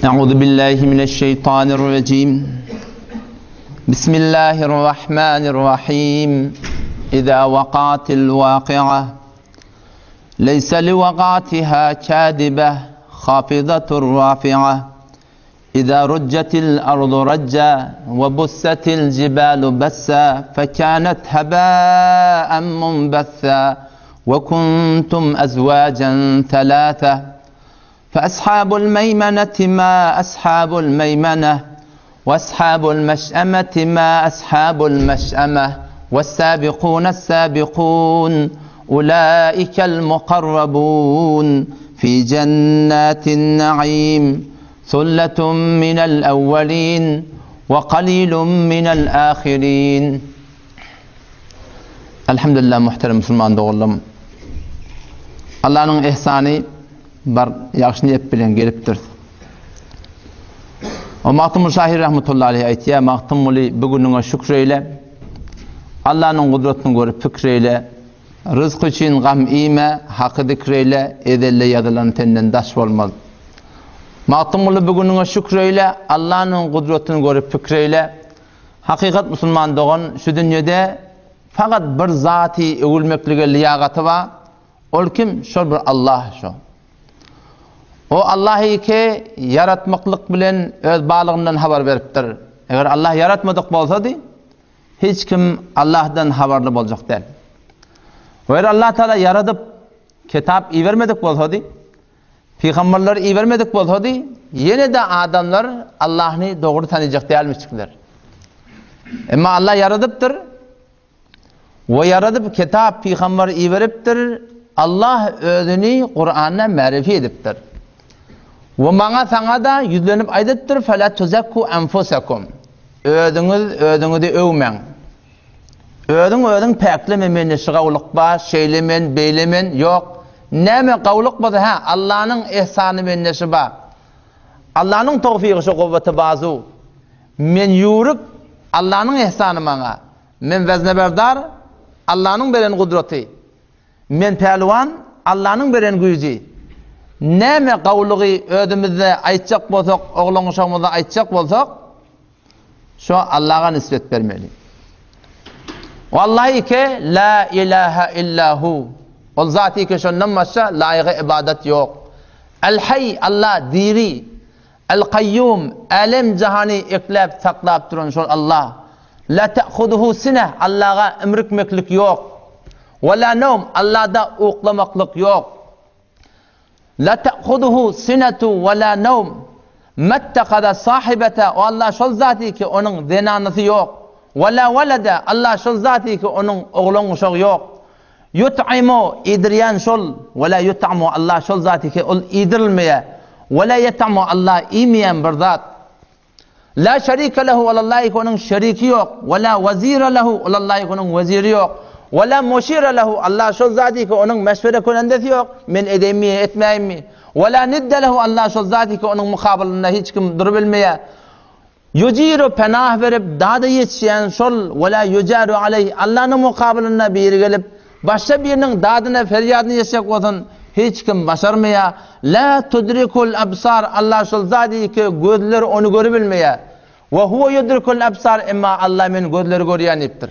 أعوذ بالله من الشيطان الرجيم بسم الله الرحمن الرحيم إذا وقعت الواقعة ليس لوقعتها كاذبة خافضة رافعة إذا رجت الأرض رجا وبست الجبال بسا فكانت هباء منبثا وكنتم أزواجا ثلاثة فأصحاب الميمنة ما أصحاب الميمنة وأصحاب المشأمة ما أصحاب المشأمة والسابقون السابقون أولئك المقربون في جنات النعيم ثلة من الأولين وقليل من الآخرين. الحمد لله محترم مسلمان doğullum. Allah'ın ihsanı bar yaxşı niyet bilen gelipdir. O Maktum Şahir rahmetullahi aleyhi aytiya Maktum muli bugününe şükreyle Allah'ın kudretini görüp fikreyle rızk için gam ime hakkı dikreyle edelle yadılan tenden daş olmaz. Maktum muli bugününe şükreyle Allah'ın kudretini görüp fikreyle hakikat Müslüman doğan şu dünyada fakat bir zati övülmeklige liyagatı var. Ol kim? Şol bir Allah şu. O Allah'ı ki yaratmaklık bilen öz bağlığından haber veriptir. Eğer Allah yaratmadık bolsa di, hiç kim Allah'dan haberli olacak değil. Eğer Allah Teala yaratıp kitap iyi vermedik bolsa di, peygamberler iyi vermedik bolsa di, yine de adamlar Allah'ını doğru tanıyacak değilmişler. Ama Allah yaratıptır. Ve yaratıp kitap peygamber iyi veriptir. Allah özünü Kur'an'a marifi ediptir. Ve bana sana da yüzlenip aydıttır. فَلَا تُزَكُّوا أَنْفُسَكُمْ Ödünü de övmen. Ödün peklememen, şıgavlık ba, şeylemen, beylemen yok. Neme kavlık ba da Allah'ın ihsanı men neşi ba. Allah'ın tevfiki şu kuvveti bazı. Men yürüp Allah'ın ihsanı bana. Men vezneberdar Allah'ın beren kudreti. Men pehlivan Allah'ın beren gücü. Neme kavluğu ödümüzde aytacak bolsak, oğlun uşağımızda aytacak bolsak, şu Allah'a nispet vermeli. Vallahi ki la ilahe illahu. O zati ki şundan başka layığı ibadet yok. El hay Allah diri. El kayyum alem cihani eklep saklap duran şu Allah. La ta'khuduhu sine Allah'a emrikmeklik yok. Ve la nevm Allah'da uklamaklık yok. La ta'khuduhu sinatu ve la nevm mettekada sahibete o Allah şol zati ki onun zenanısı yok. Ve la velede Allah şol zati ki onun oğlun uşağı yok. Yut'imu idriyan şol ve la yut'amu Allah şol zati ki ol idrilmeye ve la yet'amu Allah imeyen bir zat. La şerike lehu Allah'a ki onun şeriki yok. Ve la vezire lehu Allah'a ki onun veziri yok. Ve la muşire lehu Allah şol zati ki onun meşvere konendesi yok. Men edeyim mi etmeyeyim mi? Ve la nidde lehu Allah şol zati ki onun mukabilinde hiç kim durabilmeye. Yuciru penah verip dağda yetişen şol ve la yucaru aleyh Allah'ın mukabilinde bir gelip başka birinin dağdına feryadını yaşayacak olsun hiç kim başarmaya. La tudrikul absar Allah şol zati ki gözler onu görebilmeye. Ve huve yudrikul absar imma Allah men gözleri göreyen iptir.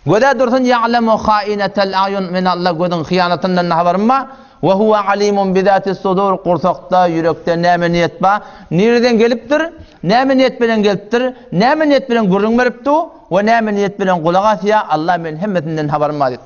Göde dursun ya'lemu khainetel ayun min Allah gödün hıyanatından haber ma ve huve alimun bizatis sudur kursakta yürekte näme niyet ba nereden geliptir näme niyet bilen geliptir näme niyet bilen gurrun beripti ve näme niyet bilen kulak asya Allah men hemmetinden haber ma dedi.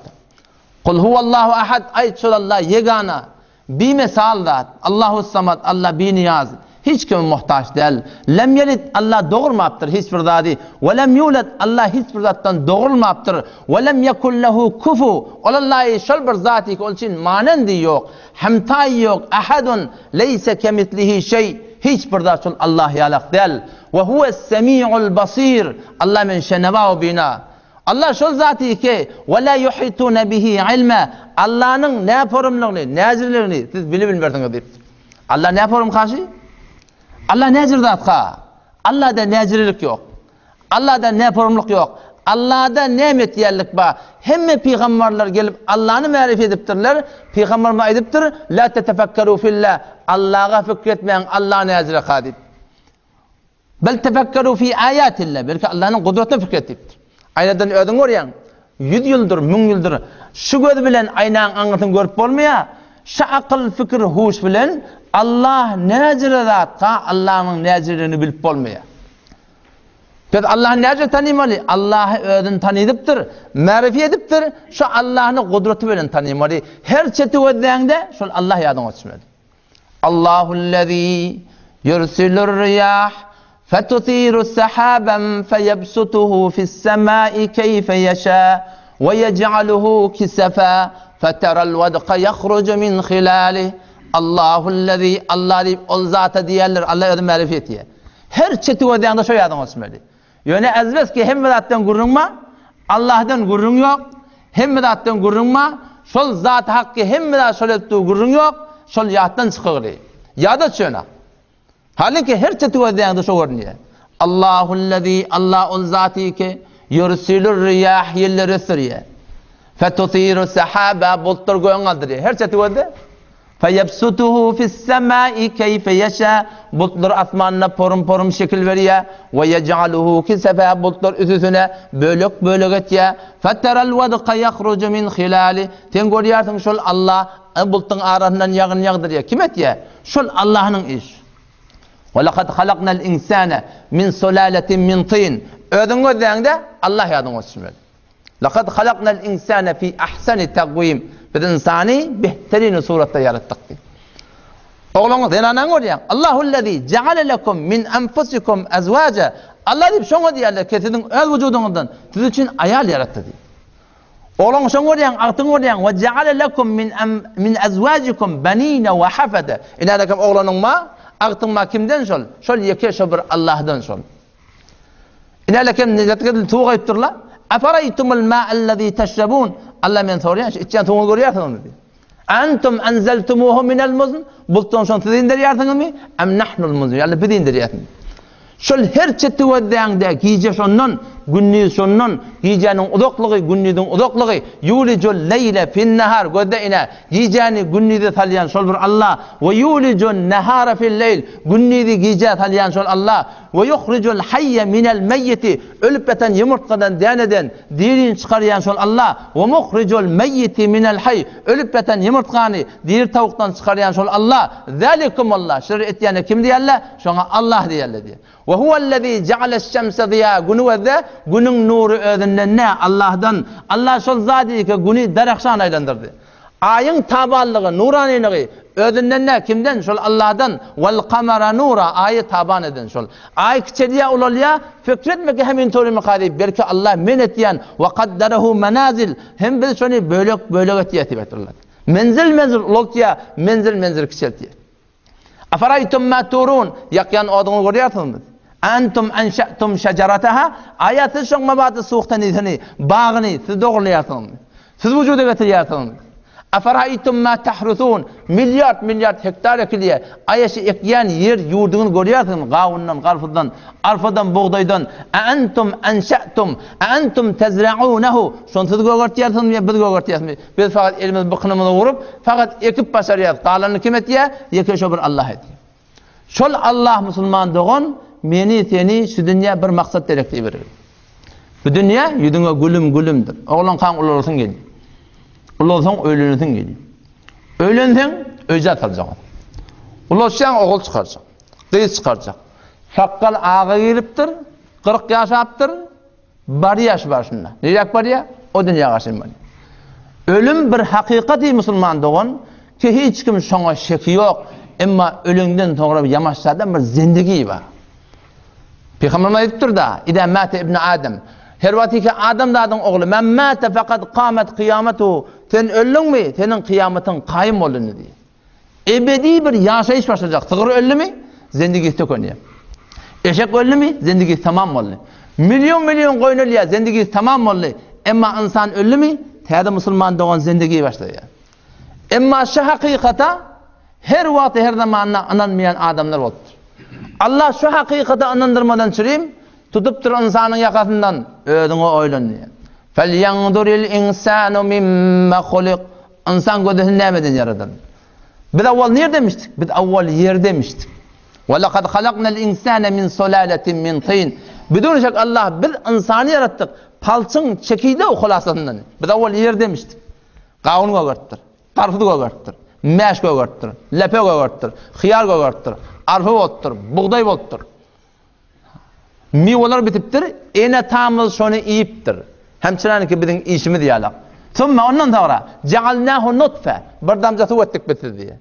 Kul huvallahu ahad ayet Allah yegana bir misal zat Allahu samad Allah bir niyaz hiç kim muhtaç değil. Lem yelid Allah doğurmaptır hiçbir zati. Ve lem yulad Allah hiçbir zattan doğurmaptır. Ve lem yekun lehu kufu. Olallahi şol bir zati ki olçin manendi yok. Hemtay yok. Ahadun leyse kemitlihi şey. Hiçbir zat şol Allah yalak değil. Ve huves semi'ul basir. Allah men şeneva bina. Allah şol zati ki ve la yuhitune bihi ilme. Allah'ın ne forumluğunu, nezirlerini siz bilmersiniz deyip. Allah ne forum karşı? Allah nezir zatka. Allah'da nezirlik yok. Allah'da ne forumluk yok. Allah'da nemet yerlik ba. Hemme peygamberler gelip Allah'ını marif ediptirler. Peygamber ma ediptir. La tetefekkeru fillah. Allah'a fikretmeyin. Allah'ın ezre kadip. Bel tefekkeru fi ayatillah. Belki Allah'ın kudretine fikretiptir. Aynadan ödün oryan. 100 yıldır, 1000 yıldır. Şu göz bilen aynanın anlatını görüp olmaya. Şu akıl, fikir, huş bilen Allah nezire zatta Allah'ın nezirini bilip olmaya. Peki Allah'ın nezire tanımalı. Allah'ı ödün tanıdıptır. Marifi ediptir. Şu Allah'ın kudreti bilen tanımalı. Her çeti ödüğünde şu Allah yadın olsun. Allahullezî yursilur riyah فَتُثِيرُ السَّحَابًا فَيَبْسُطُهُ فِي السَّمَاءِ كَيْفَ يَشَاءُ وَيَجْعَلُهُ كِسَفًا فَتَرَى الْوَدْقَ يَخْرُجُ مِنْ خِلَالِهِ اللّٰهُ الَّذ۪ي Allah deyip ol zata diyerler. Allah ödü marifet diye. Her çeti ödeyende şu yadım olsun böyle. Yani ezbez ki hem vedattan gurrunma, Allah'tan gurrun yok. Hem vedattan gurrunma, şol zat hakkı hem vedat şol ettiği gurrun yok. Şol yattan çıkıyor. Yadı şöyle. Halbuki her çeti ödeyende şu görünüyor. Allahullezî Allah ol zati ki yursilur riyah yelleri sürüyor. Fetuthiru sahaba bulutlar göğün aldırıyor. Her çeti öde. Feyebsutuhu fissemâi keyfe yeşâ. Bulutlar asmanına porum porum şekil veriyor. Ve yec'aluhu kisefâ. Bulutlar üstüne bölük bölük etiyor. Fetterel vedqa yahrucu min hilâli. Sen görüyorsun şol Allah bulutun arasından yağın yağdırıyor. Kim etiyor? Şol Allah'ın iş. وَلَقَدْ خَلَقْنَا الْاِنْسَانَ مِنْ سُلَالَةٍ مِنْ طِينَ Ödün ödeyende Allah yadın olsun. لَقَدْ خَلَقْنَا الْاِنْسَانَ فِي اَحْسَنِ تَقْوِيمٍ Biz insani behterini surette yarattık. Oğlunuz denanan oraya. Allahullezî ceale lekum min enfusikum ezvâce. Allah deyip şunu diyorlar ki sizin öz vücudunuzdan siz için ayal yarattı diye. Oğlunuz şunu oraya, altın oraya. Ve ceale lekum min ezvâcikum benîne ve hafede. İnadakım oğlunun ma? Aqtınma kimden şol? Şol yeke şobur Allah'dan şol. İnalekem nezatkadil tuğayıp ayıptırla. Afaraytumul ma'allezî teşrebûn. Allah men soruyor. İçen tuğu görüyorsunuz diye. Antum enzeltumuhu minel muzn. Bultun şon siz indiriyorsunuz mu? Em nahnul muzn. Yani biz indiriyorsunuz. Şol her çeti ödeyende giyce şondan, günni şondan, giycenin udokluğu, günnidin udokluğu, yulicul leyle fin nehar gödeyine, giyceni günnidi talyan şol bir Allah, ve yulicul nehara fil leyl, günnidi giyce talyan şol Allah, ve yuhricul hayye minel meyyiti, ölüp beten yumurtkadan deneden, dirin çıkaryan şol Allah, ve muhricul meyyiti minel hay, ölüp beten yumurtkanı, dir tavuktan çıkaryan şol Allah, zalikum Allah, şer'et yani kim diyerler? Şuna Allah diyerler diye. Ve huvellezî ceale'ş-şemse ziyâ günüvede günün nuru ödünden ne Allah'dan Allah şol zâdi ki günü derekşan aylandırdı. Ayın tabanlığı, nuraniliği ödünden ne kimden? Şol Allah'dan. Vel kamera nura ayı taban eden şol. Ay kiçediye ulalya fikretme ki hemin tori mukadib. Belki Allah men etiyen ve kadderehu menazil. Hem biz şunu bölük bölük etiyeti betirler. Menzil uloltiya menzil kiçeltiye. Afaraytum ma turun yakyan odunu görüyorsunuz. Antum enşa'tum şecerataha ayatı şoň mabaty suwuktan izini bağını siz doğrulayarsınız. Siz vücuda getiriyorsunuz. Afaraytum ma tahrusun milyar hektar ekiliye ayaşı ekyen yer yurdunu görüyorsunuz. Gawundan, garfıdan, arfadan, buğdaydan. Antum enşa'tum antum tezra'unehu şoň siz gögertiyorsunuz ya biz gögertiyorsunuz. Biz fakat elimiz bıkınımızı vurup fakat ekip başarıyoruz. Qalanı kim etiye? Yeke şobur Allah etiye. Şol Allah musulman doğun meni seni şu dünya bir maksat direkti verir. Bu dünya yüzüne gülümdür. Oğlan kan ulaşsın geliyor. Ulaşsın ölünüsün geliyor. Ölünsen öcet alacaksın. Ulaşsan oğul çıkaracak. Kız çıkaracak. Şakkal ağa giriptir. 40 yaş yaptır. Bari yaş var şunda. Nereye var ya? O dünya karşıyım var. Ölüm bir hakikati musulman doğun ki hiç kim şuna şeki yok. Ama ölümden sonra bir yamaçlardan bir zindagi var. Peygamber ayıptır da İde mâte ibn Adem her vakti ki Adem dağının oğlu men mâte fakat kâmet kıyametu sen öldün mü? Senin kıyametin kayım olduğunu diye. Ebedi bir yaşayış başlayacak. Sığır öldü mü? Zindagi tükönüyor. Eşek öldü mü? Zindagi tamam oldu. Milyon koyun ölüyor. Zindagi tamam oldu. Ama insan öldü mü? Teyde Müslüman doğan zindagi başlıyor. Ama şu hakikata her vakti her zaman anlanmayan adamlar oldu. Allah şu hakikati anlandırmadan çürüyüm, tutup dur insanın yakasından özüňe oýlan. Felyanzuril insanu mimma khuliq. İnsan gözünden nämeden yaradyldy? Biz awwal nerede demiştik? Biz awwal yer demiştik. Ve laqad halaqnal insana min sulalatin min tin. Bidun şek Allah biz insanı yarattık. Palçın çekide uhulasından. Biz awwal yer demiştik. Qawun gogartdyr, qarpyz gogartdyr, mäş gogartdyr, lepe gogartdyr, xiyar gogartdyr, arpa bolupdyr, buğday bolupdyr. Miwalar bitipdir, ene tamyl şonu iyipdir. Hemçinanki biziň işimiz ýalak. Sonra ondan sonra ja'alnahu nutfa, bir damja suw etdik bitirdi.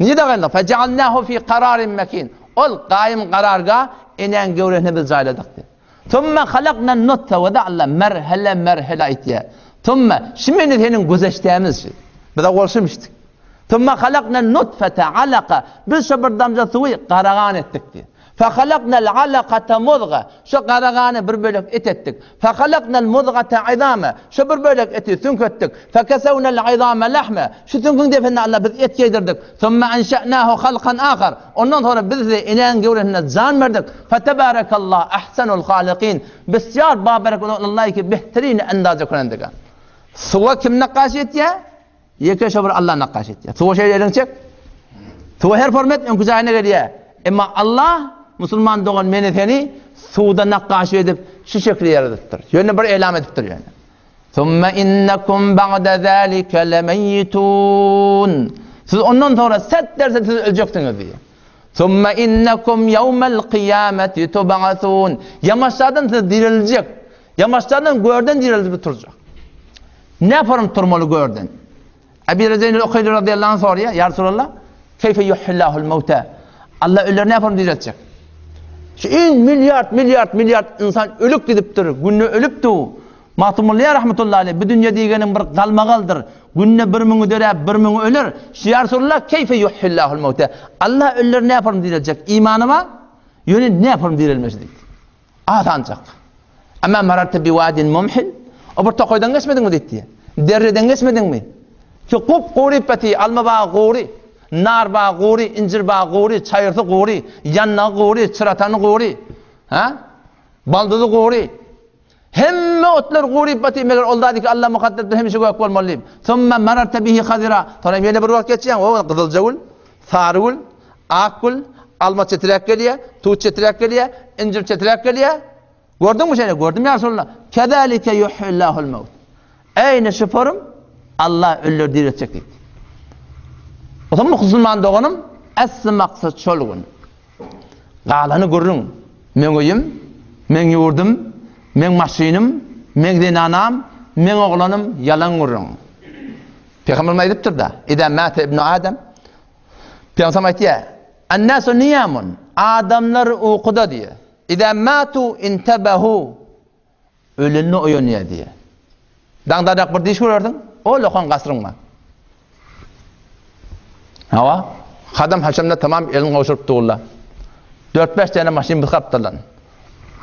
Niye daganda? Fa ja'alnahu fi qararin makin. Ol qaýym qararga enen göwrehni biz jaýladyk. Sonra halaqna nutfa ve da'alla merhele aýtýar. Sonra şimdi senin gözeştiğimiz biz de oluşmuştuk. Sonra halaqna nutfete alaqa biz şu bir damja suwy qaragan etdik diye. Fa halaqnal alaqata mudga şu qaraganı bir bölek et ettik. Fa halaqnal mudgata izama şu bir bölek eti sünkettik. Fa kasawnaal izama lahma şu sünkün defenle Allah biz et yedirdik. Sonra ansha'nahu halqan akhar. Ondan sonra biz de inen göwrehine can verdik. Fa tabarakallah ahsanul khaliqin. Besyar babarakallah ki behterine andaza kunandık. Suwa kim naqaş etýär? Ýeke şobar Allah naqaş etýär. Suwa şeýlerin çek. Suwa her format ön güzäne gelýär. Emma Allah musulman dogan meni seni suwda naqaş edip şu şekli yaradypdyr. Ýöne bir elam edipdir ýöne. Thumma innakum ba'da zalika lamayitun. Siz ondan sonra set derse siz öljeksiniz diýär. Thumma innakum yawmal qiyamati tub'atun. Yamaşlardan siz diriljek. Yamaşlardan görden dirilip turjak. Ne yaparım turmalı gördün? Ebi Rezeynül Ukhayli radıyallahu anh soruyor. Ya Resulallah, keyfe yuhillahul mevta? Allah ölüleri ne yaparım diyecek? Şu in milyard insan ölük gidiptir. Günne ölüptü. Mahtumullah rahmetullahi aleyh. Bu dünya diyegenin bir kalmagaldır. Günne bir münü dörer, bir münü ölür. Ya Resulallah, keyfe yuhillahul mevta? Allah ölüleri ne yaparım diyecek? İmanı var. Yönü ne yaparım diyilmesi değil. Asancak. Ama mararta bi vadin mumhil. O bir tokoydan geçmedin mi dedi? Derreden geçmedin mi? Ki kup gori pati, alma bağı gori, nar bağı gori, incir bağı gori, çayırtı gori, yanna gori, çıratanı gori, baldıdı gori. Hemme otlar gori pati, meğer oldadı ki Allah mukadderdir, hem işi göğük olmalıyım. Sonra mararta bihi khadira. Sonra yine bir vakit geçeceğim, o kızılcagul, sarıgul, akgul, alma çetirek geliyor, tuğ çetirek geliyor, incir çetirek geliyor. Gördün mü seni? Gördüm ya Resulullah. Kedalike yuhillahul mevt. Eyne şüpherim Allah ölür diretecek dedi. O zaman Müslüman doğanım aslı maksat şolgun. Qalanı görün. Men oyum, men yurdum, men maşinim, men dinanam, men oğlanım yalan görün. Peygamber ayıptır da. İza mate ibn Adem. Peygamber aytıyor. An-nasu niyamun. Adamlar uykuda diye. İza matu intabahu. Ölünü uyanıyor diye. Dağdarak bir diş gördün. O lokan kasrınma. Hava. Hadam haşamda tamam elin koşurup tuğla. 4-5 tane maşin bir kaptalan.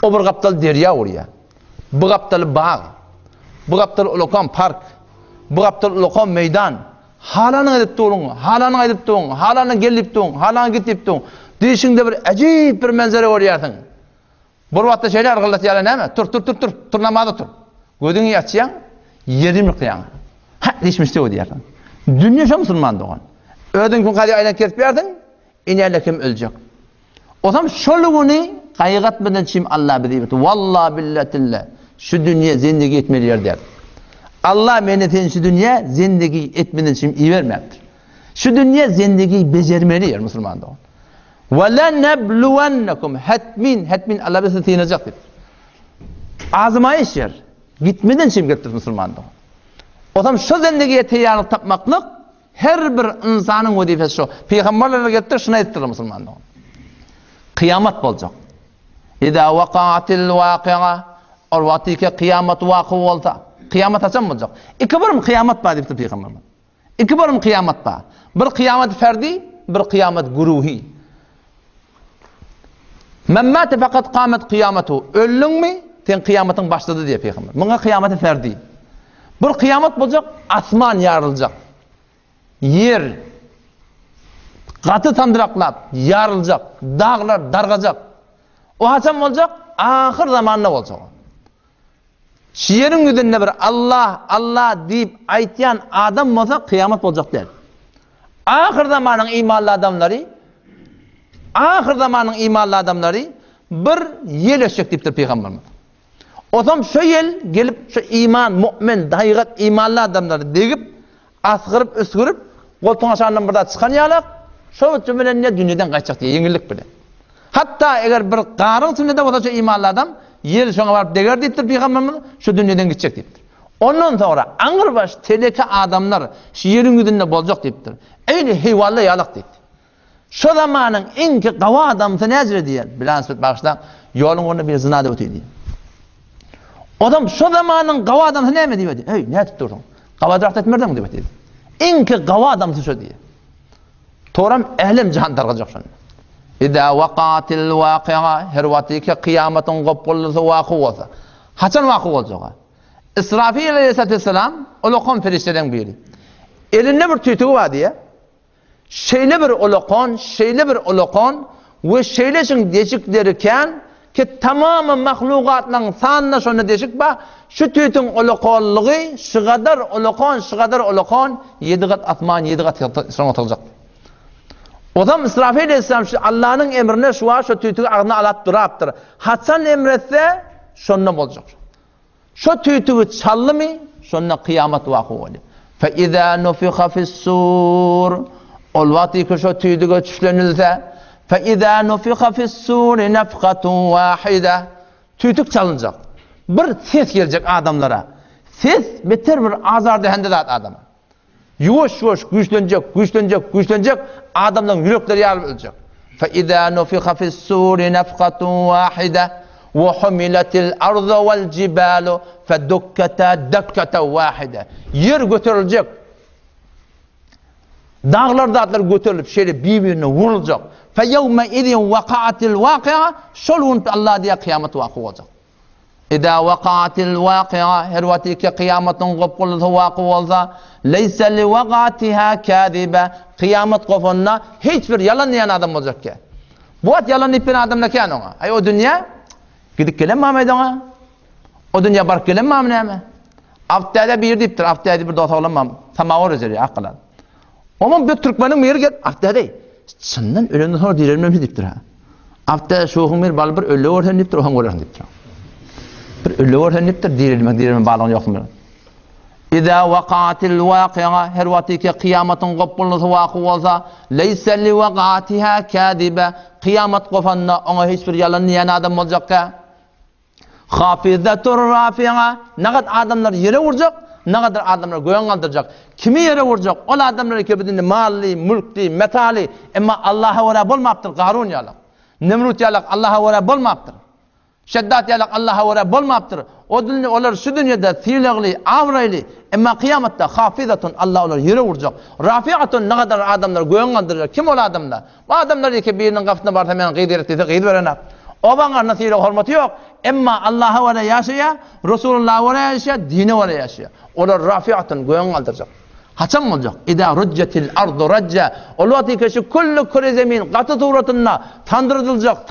O bir kaptal derya oraya. Bu kaptal bağ. Bu kaptal lokan park. Bu kaptal lokan meydan. Halanı edip tuğun. Halanı edip tuğun. Halanı gelip tuğun. Halanı gitip tuğun. Dişinde bir acayip bir manzara orayasın. Bir vatta şeyler argılat yalan değil mi? Tur namazda tur. Gödüğünü yatsayan, yerim yıkayan. Ha, değişmişti o diyorlar. Dünya şu Müslüman doğan. Ödün gün kadi aydan kesip verdin, inerle kim ölecek? O zaman şoluğunu kayıgatmadan çim Allah bilir. Vallahi billatillah, şu dünya zindagi etmeli yer der. Allah menetin şu dünya zindagi etmeden çim iyi vermektir. Şu dünya zindagi becermeli yer Müslüman doğan. وَلَنَبْلُوَنَّكُمْ Hetmin Allah bize tıyınacak. Azmayış yer. Gitmeden şimdi getir Müslümanlığı. O zaman şu zendegiye teyarlık tapmaklık her bir insanın vazifesi şu. Peygamberlerle getir şuna ettirir Müslümanlığı. Kıyamet olacak. İza vakaatil vakia or vatike kıyamet vakı olsa. Kıyamet açan olacak. İki birim kıyamet var deyipti Peygamberler. İki birim kıyamet var. Bir kıyamet ferdi, bir kıyamet guruhi. Men mate fakat kıyamet kıyametu. Öldün mü? Sen kıyametin başladı diye Peygamber. Buna kıyameti ferdi. Bir kıyamet olacak, asman yarılacak. Yer katı tandıraklap yarılacak. Dağlar dargacak. O haçam olacak, ahir zamanına bolsa. Şiyerin yüzünde bir Allah deyip aytyan adam bolsa kıyamet bolacak der. Ahir zamanın imanlı adamları bir yel öşecek deyiptir Peygamberimiz. O zaman şu yel gelip şu iman, mümin, hakikat imanlı adamları deyip asgırıp üskürüp koltuğun aşağından burada çıkan yalak şu cümlenin ne dünyadan kaçacak diye yengillik bile. Hatta eğer bir qarın sünnete olsa şu imanlı adam yel şuna varıp deger deyiptir Peygamberimiz şu dünyadan gidecek deyiptir. Ondan sonra ağırbaş teleke adamlar şu yerin yüzünde bolacak deyiptir. Eyni heyvallı yalak deyiptir. Şu zamanın enki qava adamsa nezir diyen bilen süt bağışta yolun onu bir zina da öteydi. Adam şu zamanın qava adamsa ne mi diyor? Hey ne tutursun? Qava dört etmerden mi diyor? Enki qava adamsa şu diye. Toram ehlim cihan dargacak şunu. İza vaqatil vaqi'a her vatiki kıyametin qopqullusu vaqı olsa. Haçan vaqı olacak? İsrafil aleyhisselam uluqon ferişteden biri. Elinde bir tüytüğü var diye. Şeyle bir uluqon ve şeyleşin deşiklerken ki tamamı mahlukatların sanına şunu deşik ba şu tüytün uluqonluğu şu kadar uluqon 7 kat atman 7 kat sonra atılacak. O zaman İsrafil aleyhisselam Allah'ın emrine şu tüytüğü ağzına alıp duraptır. Hasan emretse şununla olacak. Şu tüytüğü çallı mı şununla kıyamet vakı oluyor. فَاِذَا نُفِخَ فِي السُّورِ ol vakti ki şu tüytüğü çüşlenilse فَاِذَا نُفِخَ فِي السُّورِ نَفْخَةٌ وَاحِدَةٌ tüytük çalınacak. Bir ses gelecek adamlara. Ses biter bir azar dehendedat adama. Yuvaş güçlenecek. Adamların yürekleri yarılacak. فَاِذَا نُفِخَ فِي السُّورِ نَفْخَةٌ وَاحِدَةٌ وَحُمِلَتِ الْأَرْضُ وَالْجِبَالُ فَدُكَّتَا دَكَّةً وَاحِدَةً yer götürülecek. Dağlar dağlar götürülüp şöyle birbirine vurulacak. فَيَوْمَ اِذٍ وَقَعَتِ الْوَاقِعَةِ şolun Allah diye kıyamet vakı olacak. اِذَا وَقَعَتِ الْوَاقِعَةِ her vakti kıyametin kopulduğu vakı olsa لَيْسَ لِوَقَعَتِهَا كَاذِبَةً kıyamet kopununa hiçbir yalanlayan adam olacak ki. Bu at yalanlayıp bir adamla ki ona. Ay o dünya gidip gelen mi ona? O dünya bark gelen mi ama? Haftada bir deyiptir. Haftada bir dota olamam. Tamavur üzeri akılan. Ama bir Türkmenin bir gel haftada değil. Senden ölenden sonra dilerim deyiptir ha. Haftada şoğun bir bal bir ölü orhan deyiptir. Ohan orhan deyiptir. Bir ölü orhan deyiptir. Dilerim balığın yok mu? İza vaqatil vaqi'a her vakti kıyametin kopulması vakı olsa leyse li vaqatiha kadibe kıyamet kopanna ona hiçbir yalanlayan adam olacak ki hafizatur rafi'a ne kadar adamlar yere vuracak ne kadar adamlar göğen kaldıracak kimi yere vuracak o adamlar kebedinde malli mülkli metali ama Allah'a vara bulmaptır Qarun yalak Nemrut yalak Allah'a vara bulmaptır Şeddat yalak Allah'a vara bulmaptır o dünya onlar şu dünyada silagli avraylı ama kıyamette hafizatun Allah onlar yere vuracak rafi'atun ne kadar adamlar göğen kaldıracak kim o adamlar bu adamlar ki birinin kafasına varsa hemen gıydır ettiği gıydır verene o bana nasile hürmeti yok ama Allah'a vara yaşaya Resulullah'a vara yaşaya dine vara yaşaya onlar rafi'atun göğen kaldıracak haçan mı olacak İda rüccetil ardu racca o vakti ki şu kullu kure zemin katı tuğratına tandırılacak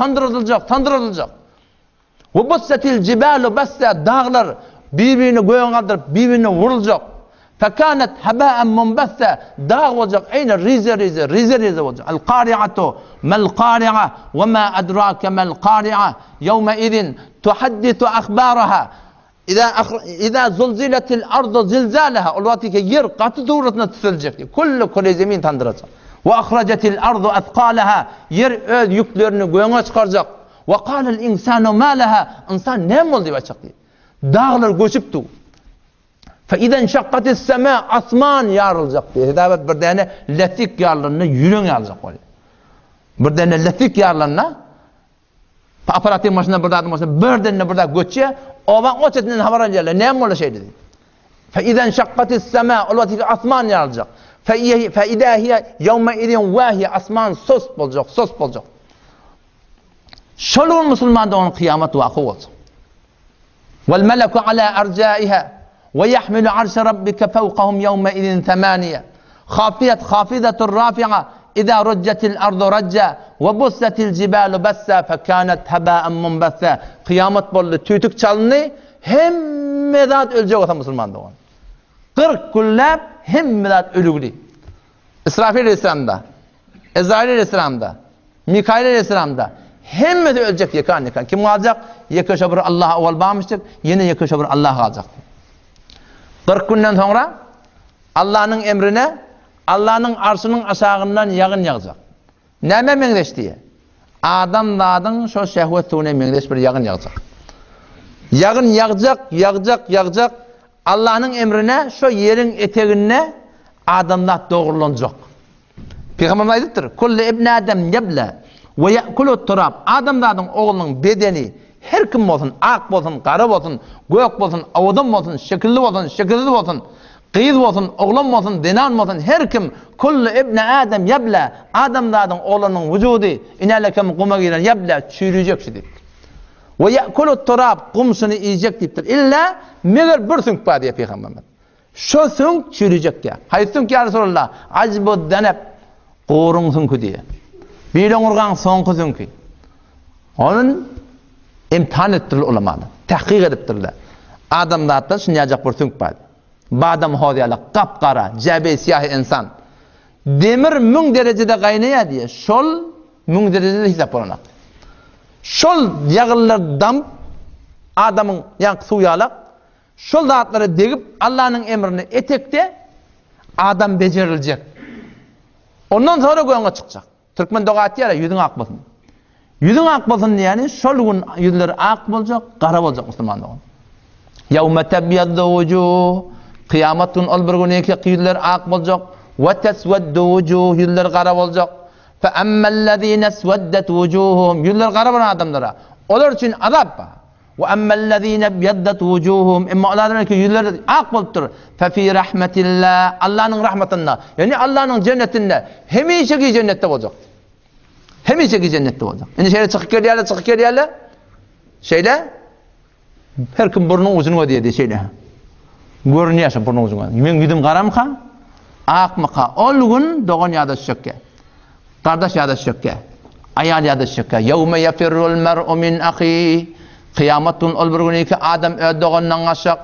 ve bussetil cibalu besse dağlar birbirini göğen kaldırıp birbirine vurulacak. Fekanet haba'en munbesse dağ olacak. Aynı rize olacak. El-qari'atu mel-qari'a ve ma adrake mel-qari'a yevme idin tuhadditu akhbaraha İza zulziletil ardu zilzalaha o vakti ki yer katı tuğratına tutulecek. Kullu kule zemin tandıracak. Ve akhracetil ardu athqalaha yer öz yüklerini göğe çıkaracak. وقال الإنسان ما لها insan ne oldu diye açık diye. Dağlar göçüptü. فإذا انشقت السماء asman yarılacak diye. Hedabet bir tane letik yarlarına yürün yarılacak böyle. Bir tane letik yarlarına aparatif maşına burada bir tane burada göçe o bak o çetinden haber alıyorlar. Ne oldu şey dedi. فإذا انشقت السماء o vakti asman yarılacak. فإذا هي يومئذ واهية asman sos olacak. Şolun Müslüman da onun kıyamet vakı olsun. Vel meleku ala ercaiha ve yahmilu arşe rabbike fevkahum yevme idin temaniye. Hafizatur rafi'a İza rujjatil ardu rajja ve bussatil jibalu bassa fekanet haba'an munbassa. Kıyamet boldy, tütük çalındy, hemme zat ölecek olsa musulman dogan. 40 güllap hemme zat ölügli. İsrafil aleyhisselamda, Ezrail aleyhisselamda, Mikail aleyhisselamda hemme de ölecek yakan. Kim kalacak? Yekşe bir Allah'a ol bağmıştık, yine yekşe bir Allah'a kalacak. 40 günden sonra Allah'ın emrine, Allah'ın arşının aşağından yağın yağacak. Näme meňdeş diye? Adamlaryň şo şehwet suwuna meňdeş bir yağın yağacak. Yağın yağacak. Allah'ın emrine şo yerin etegine adamlar doğrulanacak. Peygamber aytdyr: "Kullu ibn Adam yabla ve ya'kulu turab." Adamlaryň oğlunyň bedeni her kim bolsun, ak bolsun, gara bolsun, gök bolsun, awdan bolsun, şekilli bolsun, şekilsiz bolsun, qyz bolsun, oglan bolsun, denan bolsun, her kim kullu ibn Adam yabla. Adamlaryň oğlunyň wujudi inalakem quma girer yabla çürüjek şidi. Ve ya'kulu turab qumsyny iyjek dipdir. İlla meger bir sünk bar diye Peygamber. Şo sünk çürüjek ya. Haýsyn ki ya Rasulullah, ajbu danab qorun sünki diye. Bilen urgan soňky sünki. Onun imtihan ettirler ulamalar. Tahqiq edipdirler. Adamlardan şunjak bir sünk bar. Badam hodiyala qapqara, jabe siyah insan. Demir 1000 derecede gaynaya diye. Şol 1000 derecede hesap olanak. Şol yağıllar dam adamın yank suyalak. Şol zatları degip Allah'ın emrini etekte adam becerilecek. Ondan sonra göğüne çıkacak. Türkmen doğa diyara yüzün ak bolsun. Yüzün ak bolsun yani şol gün yüzleri ak bolacak, qara bolacak Müslümanlar. Yawma tabyaddu wujuh. Kıyamet gün ol bir gün yüzler ak bolacak. Ve tesveddu wujuh, yüzler qara bolacak. Fa emmellezine sveddet wujuhum, yüzler qara bolan adamlara. Olar üçün azap var. Ve emmellezine byaddat wujuhum, imma olarlar ki yüzler ak bolupdyr. Fa fi rahmetillah, Allah'ın rahmetinde. Yani Allah'ın cennetinde hemişeki cennette bolacak. Hemişeki cennette bolacak. Indi şeýle çykyp gelýärler. Şeýle her kim burnun uzunyňa diýdi şeýle. Görünýär burnun uzunyňa. Men ýüzüm garamka, akmaka. Ol gün dogan ýada şekke. Kardeş ýada şekke. Ayal ýada şekke. Yawma yafirrul mar'u min akhi. Kıyametün ol bir gün adam ödögönden gaşak.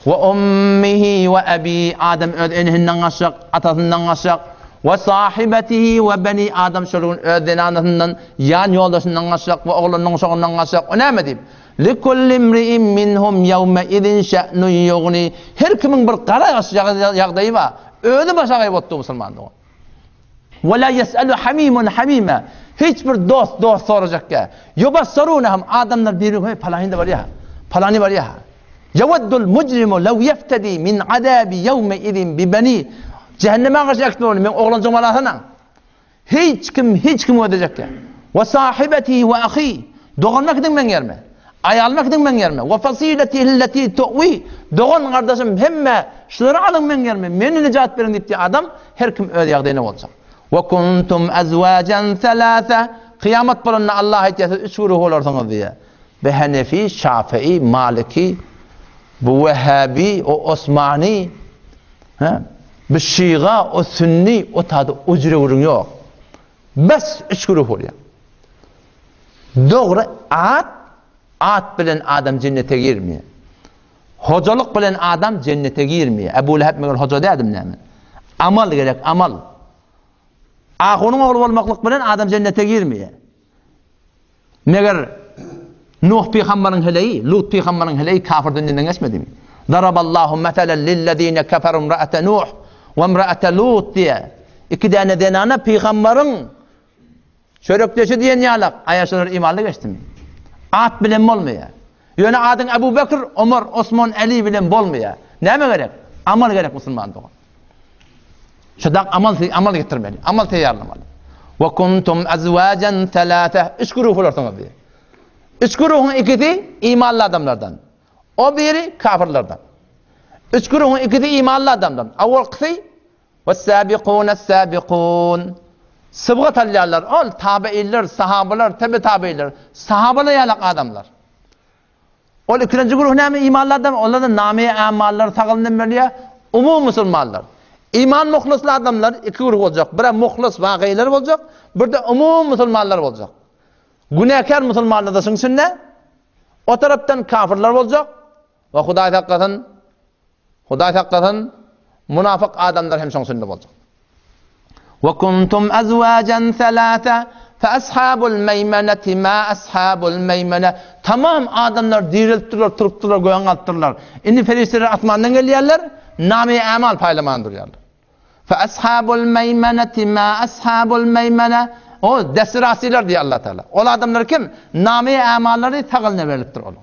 Ve ummihi ve abi, adam öd enihinden gaşak, atasından gaşak. Ve sahibetihi ve beni, adam şolun ödenanından, yan yoldaşından gaşak ve oğlundan şoğundan gaşak. O näme diýip? Likulli imri'in minhum yawma idin şa'nun yughni. Her kimin bir qara ýagdaýy bar. Öňü başa gaýbotdy musulmandyň. Ve la yes'alu hamimun hamima. Hiçbir dost soracak ya. Yubassarunhum, adamlar birbirine hey falani var ya. Falani var ya. Yawaddul mujrimu law yaftadi min adabi yawma idin bi bani. Cehenneme gaşaktır onu men oğlan jamalatına. Hiç kim ödecek ya. Ve sahibetihi ve ahi. Doğanmak edin men yerme. Ayalmak edin men yerme. Ve fasiletihi allati tuwi. Doğan kardeşim hemme şuları alın men yerme. Meni nicat verin dipti adam her kim öde ýagdaýyna bolacak. Ve kuntum azwajan thalatha. Kıyamet bolanda Allah aýtýar 3 guruh bolarsyňyz diye. Be Hanefi, Şafii, Maliki, bu Vehhabi, o Osmani, bu Şiğa, o Sünni, o tadı ucre urun yok. Bes 3 guruh bolýar. Dogry at bilen adam cennete girmiyor. Hocalyk bilen adam cennete girmiyor. Ebu Leheb meger hoca dädim näme? Amal gerek, amal. Ahunun oğlu olmaklık bilen adam cennete girmiyor. Meger Nuh peygamberin heleyi, Lut peygamberin heleyi kafir dünninden geçmedi mi? Daraballahu meselen lillezine keferu imra'ate Nuh ve imra'ate Lut diye. İki tane denana peygamberin çörekleşi diyen yalak ayaşlar imanlı geçti mi? At bilen bolmaya. Yani adın Ebu Bekir, Ömer, Osman, Ali bilen bolmaya. Näme gerek? Amal gerek musulman doğan. Şudak amal getirmeli. Amal tayarlamalı. Ve kuntum azwajan thalatha. 3 guruh bolarsyňyz diye. 3 guruhun ikisi imanlı adamlardan. O biri kafirlerden. 3 guruhun ikisi imanlı adamlardan. Awalqy ve sabiqun. Sıbgat alýarlar. Ol tabiiler, sahabalar, tabi tabiiler. Sahabalar ýalak adamlar. Ol ikinji guruh näme imanlı adam? Onlardan name amallar sagylyndan berýär. Umum musulmanlar. İman muhlisli adamlar iki grup olacak. Biri muhlis vaqiyler olacak, bir de umum musulmanlar olacak. Günahkar musulmanlar da şunsunne, o taraftan kafirler olacak ve Huday haqqatan münafık adamlar hem şunsunne olacak. Ve kuntum azwajan thalatha fa ashabul meymeneti ma ashabul meymene. Tamam adamlar dirilip turuptular, goyan altırlar. Indi ferişleri atmandan gelýärler, nami amal paylaman durýarlar. Fa ashabul meymeneti ma ashabul meymene. O desirasiler diye Allah Teala. O adamlar kim? Nami amalları tağılına verilipdir oğlum.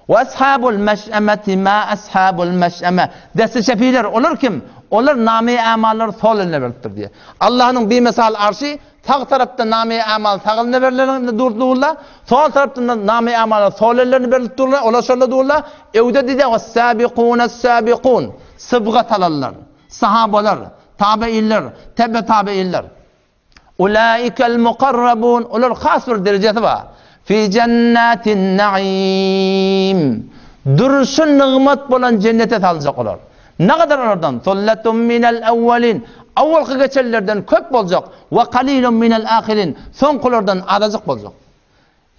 Ve ashabul meş'emeti ma ashabul meş'eme. Desi şefiler olur kim? Onlar nami amalları soluna verilipdir diye. Allah'ın bir misal arşi sağ tarafta nami amal tağılına verilipdir durduğunda, sol tarafta nami amalları soluna verilipdir. Ola şöyle dururlar. Evde dedi o sabiqun. Sıbgat alallar. Sahabalar, tabi'iller, tebe tabi'iller. Ulaikel mukarrabun. Onlar khas bir derecesi var. Fi cennetin naim. Dursun nimet bolan cennete salacak olar. Ne kadar oradan? Sullatun minel evvelin. Avvalki geçerlerden köp olacak. Ve kalilun minel ahirin. Son kullardan azıcık olacak.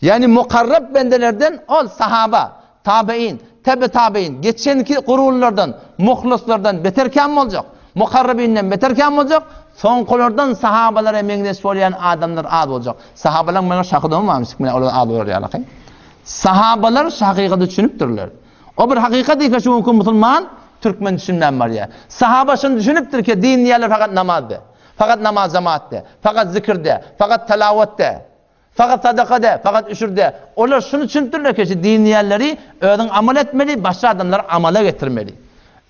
Yani mukarrab bendelerden ol sahaba, tabi'in, tebe tabi'in. Geçenki kurullardan, muhlislardan beterken mi olacak? Mukarrabinden beterken mi olacak? Son kullardan sahabalara mengdes bolýan adamlar az olacak. Sahabalar mena şakyda bolmamışyk, mena olar az bolar ýa-da. Sahabalar hakykatdy düşünüpdirler. O bir hakykat eken şu musulman Türkmen düşünmän bar ya. Sahaba şunu düşünüpdir ki din ýerler fakat namazda, fakat namaz jamaatda, fakat zikirde, fakat tilawatda, fakat sadakada, fakat üşürde. Olar şunu düşünüpdirler ki din ýerleri öýüň amal etmeli, başga adamlar amala getirmeli.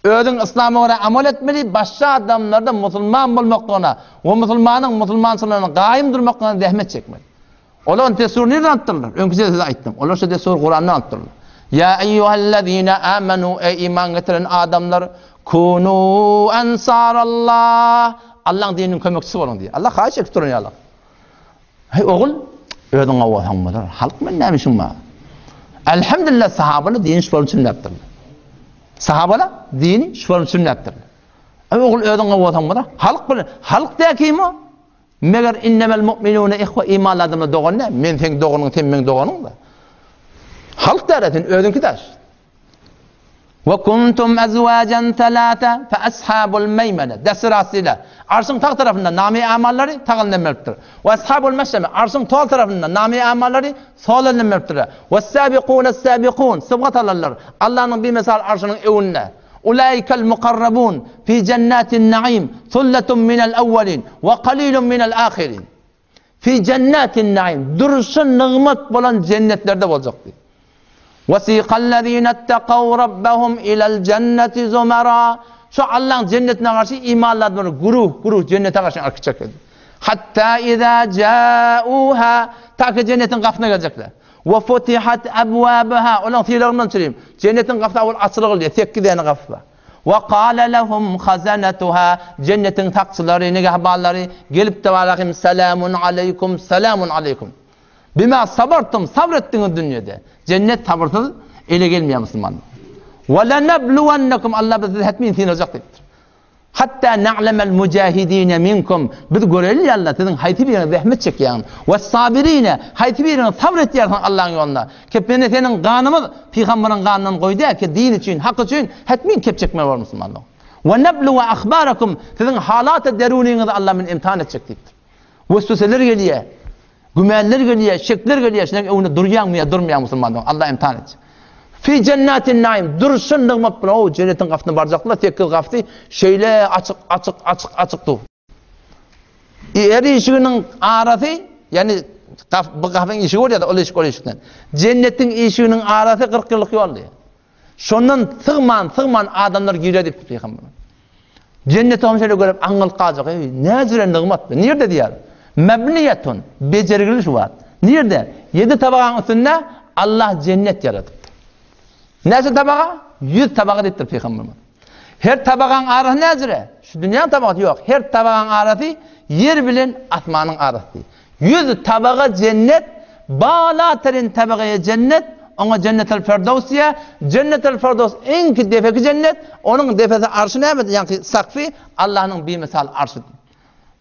Öýüň İslam'a göre amal etmeli, başga adamlarda musulman bolmakdyna we musulmançylygyna gaýym durmakdyna zähmet çekmeli. Olar tesurini anlatdylar. Öňküde size aýtdym. Olar şu tesur Kur'an'dan anlatdylar. Ya eyyuhellezine amenu ey iman getiren adamlar kunu ensarallah. Allah'ın dininin kömekçisi bolun diye. Allah haýyş ekturun ya Allah. Hey oğul, öýüň awatmalar. Halk men nämişim ma? Elhamdülillah sahabalar din şol sünnetdir. Sahabalar dini şol sünnetdir. Oğul öýüň awatmalar. Halk da kim o? Meger innemel mu'minuna ihwa iman adamlar doganna. Men sen doganyň, sen men doganyň da. Halk daratin ödünki taş. Ve kuntum azwajan thalatha fa ashabul meymene. Desirasiyle. Arşın tağ tarafında nami amalları tağılınmalıdır. Ve ashabul meşeme. Arşın sol tarafında nami amalları solunmalıdır. Ve sabiqun. Sıbgat alallar. Allah'ın bir misal arşının evinde. Ulaikel mukarrabun fi cennetin naim. Thulletun minel evvelin. Ve kalilun minel ahirin. Fi cennetin naim. Dursun nimet bolan cennetlerde olacaktır. وَسِيقَ الَّذ۪ينَ اتَّقَوْا رَبَّهُمْ اِلَى الْجَنَّةِ زُمَرًا. Şu Allah'ın cennetine karşı imanladılar. Guruh cennete karşı arkacak dedi. Hatta اِذَا جَاءُوهَا. Ta ki cennetin kapına gelecekler. وَفُتِحَتْ أَبْوَابُهَا. Olan fiilerinden söyleyeyim. Cennetin kapına açılır diye. Tek gideni kapı var. وَقَالَ لَهُمْ خَزَنَتُهَا. Cennetin takçıları, negahbarları gelip de valakim selamun aleykum, selamun aleykum. Bima sabartım, sabrettiniz dünyada. Cennet sabırsız ele gelmiyor Müslüman. Ve lenebluvennekum. Allah bize hetmin sinecektir. Hatta na'lemel mücahidine minkum. Biz görelim ya Allah sizin hayti birine zahmet çekiyen. Ve sabirine hayti birine sabret yersin Allah'ın yoluna. Kepene senin kanımız peygamberin kanından koydu ki din için, hak için hetmin kep çekme var Müslümanlar. Ve nebluve akhbarakum. Sizin halat-ı deruninizi Allah'ın imtihan edecektir. Vesveseler geliyor. Gümeller geliyor, şekler geliyor. Şimdi onu duruyan mı ya durmayan Müslümanlar. Allah imtihan edecek. Fi cennetin naim. Dursun nığmat buna. O cennetin kapısına varacaklar. Tekil kapısı şeyle açık dur. Eri işinin arası yani bu kapının işi var ya da o işikten. Cennetin işinin arası 40 yıllık yol diye. Şondan sığman adamlar giriyor deyip peygamber. Cennete homşöyle görüp anıl kalacak. Ne züren nığmat be. Nerede diyor? Mebniyetun. Becergiliş var. Nerede? 7 tabağın üstünde Allah cennet yarattı. Neyse tabağa? 100 tabağı deyiptir peygamber. Her tabağın arası nezire? Şu dünyanın tabağı yok. Her tabağın arası yer bilen asmanın arası. 100 tabağı cennet, bağla terin tabağı cennet, ona cennetel firdevsiye. Cennetel firdevs en ki defeki cennet. Onun defesi arşı ne? Yani sakfi Allah'ın bir misal arşı.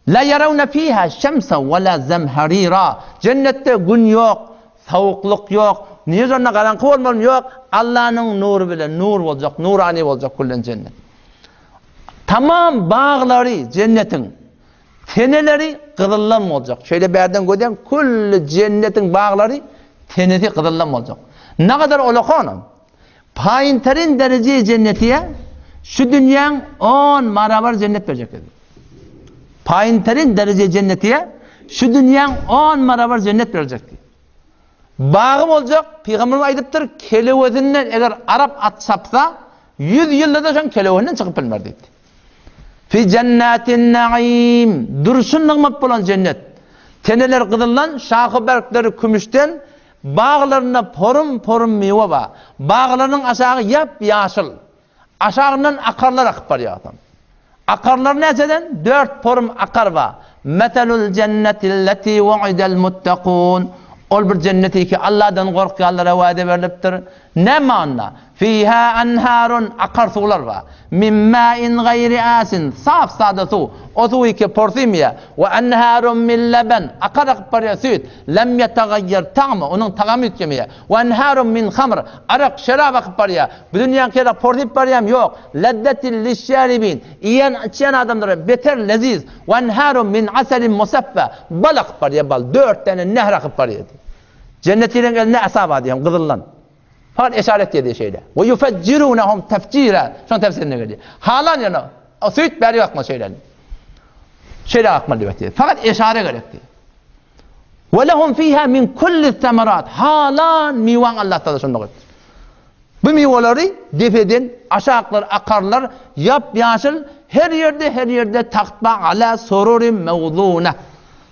La yaravne fiha şemsen ve la zemharira. Cennette gün yok, soğukluk yok. Niye zoruna karanlık olmam yok. Allah'ın nuru bile nur olacak, nurani olacak kullen cennet. Tamam bağları cennetin teneleri kızıllam olacak. Şöyle bir yerden gördüm. Kulli cennetin bağları tenesi kızıllam olacak. Ne kadar olakanım? Payinterin derece cennetiye şu dünyanın 10 marabar cennet verecek dedi. Payinterin derece cennetiye şu dünyanın 10 marabar cennet verecek dedi. Bağım olacak. Peygamberimiz aytıptır. Kelevetinden eğer Arap at sapsa 100 yılda da şu kelevetinden çıkıp bilmer dedi. Fi cennetin naim. Dursun nığmat olan cennet. Teneler kızıllan, şahı berkleri kümüşten, bağlarına porum porum meyve var. Bağlarının aşağı yap yaşıl. Aşağından akarlar akıp var ya adam. Akarlar neseden? 4 porum akar var. Metelul cennetilleti ve'idel muttakun. Ol bir cenneti ki Allah'dan korkuyanlara vaade veriliptir. Ne manna? Fiha enharun akar sular var. Min ma'in gayri asin. Saf sade su. O su iki portimiye. Ve enharun min leben. Akar akıp var ya süt. Lem yetagayyir ta'mı. Onun tagamı yutçemiye. Ve enharun min khamr. Arak şerab akıp var ya. Bu dünyanın kere portip var ya yok. Leddetil lişşaribin. İyen içen adamlara beter leziz. Ve enharun min aselin musaffa. Bal akıp var ya bal. 4 tane nehr akıp var ya. Cennetiyle eline asaba diyeyim kızıllan. Fakat işaret dediği şeyle. Ve yufeccirunahum tefcira. Şunun tefsirine geliyor. Halan yana. O süt beri akma şeylerin. Şeyle akma diyor. Fakat işaret gerekti. Ve lehum fiha min kulli temerat. Halan mivan Allah'ta da şunu gerekti. Bu mivaları defeden aşağılar, akarlar, yap yaşıl her yerde tahtba ala sururin mevzuna.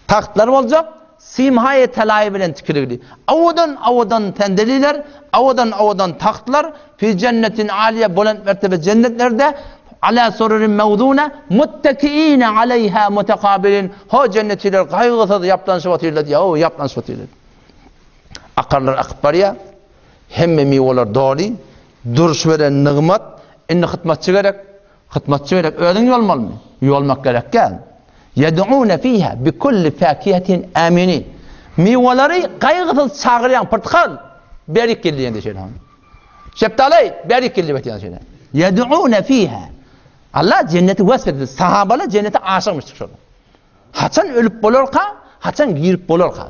Tahtlar olacak. Simhaye telayı bilen tükürüldü. Avudan tendeliler, avudan tahtlar, fi cennetin aliye bulant mertebe cennetlerde, ala sururin mevduna, muttakiine aleyha mutekabilin, ho cennetiler kaygısız yaplanış vatıyla diye, o yaplanış vatıyla. Akarlar akıp var ya, hemme mivolar doğru, duruş veren nığmat, inni hıtmatçı gerek, ödün yolmalı mı? Yolmak gerek gel. Yed'un fiha bi kulli fakihatin aminin. Mivaları kaygısız çağıran portakal berik geldiğinde şeyler. Şeftali berik geldiğinde şeyler. Yed'un fiha. Allah cenneti vasfetti. Sahabalar cennete aşıkmıştır şurada. Haçan ölüp bolurka, haçan girip bolurka.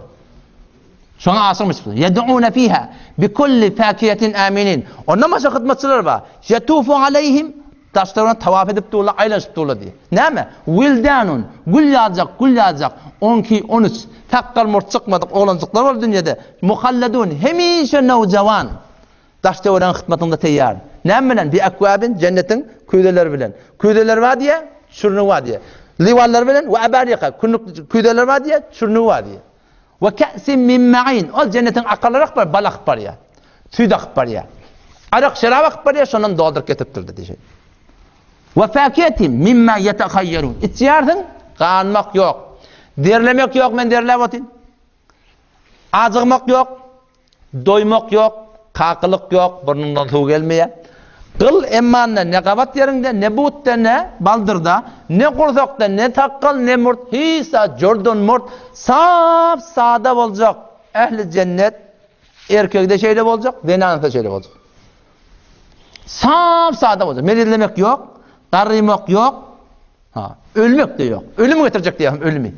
Şuna aşıkmıştır. Yed'un fiha bi kulli fakihatin aminin. Ondan başka hizmetçiler var. Yetufu aleyhim taşlarına tavaf edip dururlar, aylaşıp dururlar diye. Ne mi? Vildanun, gül yağacak. 12, 13. Takkal mort çıkmadık oğlancıklar var dünyada. Muhalladun, hemişe nevcavan. Taşta oran hizmetinde teyyar. Ne bilen? Bir akvabin, cennetin kuydeleri bilen. Kuydeler var diye, çürünü var diye. Livallar bilen, ve abarika, kuydeler var diye, çürünü var diye. Ve ka'sin min ma'in. O cennetin akarları akbar, bal akbar ya. Süt akbar ya. Arak şerab akbar ya, şundan doldurup getirtir diye. Ve fakiyetim mimma yetehayyerun. İçiyardın, kanmak yok. Derlemek yok, men derlevatin. Azıgmak yok. Doymak yok. Kakılık yok. Burnundan su gelmeye. Kıl emmanla ne kavat yerinde, ne buutta, ne baldırda, ne kursakta, ne takkal, ne murt. Hisa, Jordan murt. Saf sağda olacak. Ehli cennet. Erkekte şeyle olacak. Denanete şeyle olacak. Saf sağda olacak. Medillemek yok. Darıymak yok. Ölmek de yok. Ölümü getirecek diyeyim, ölümü.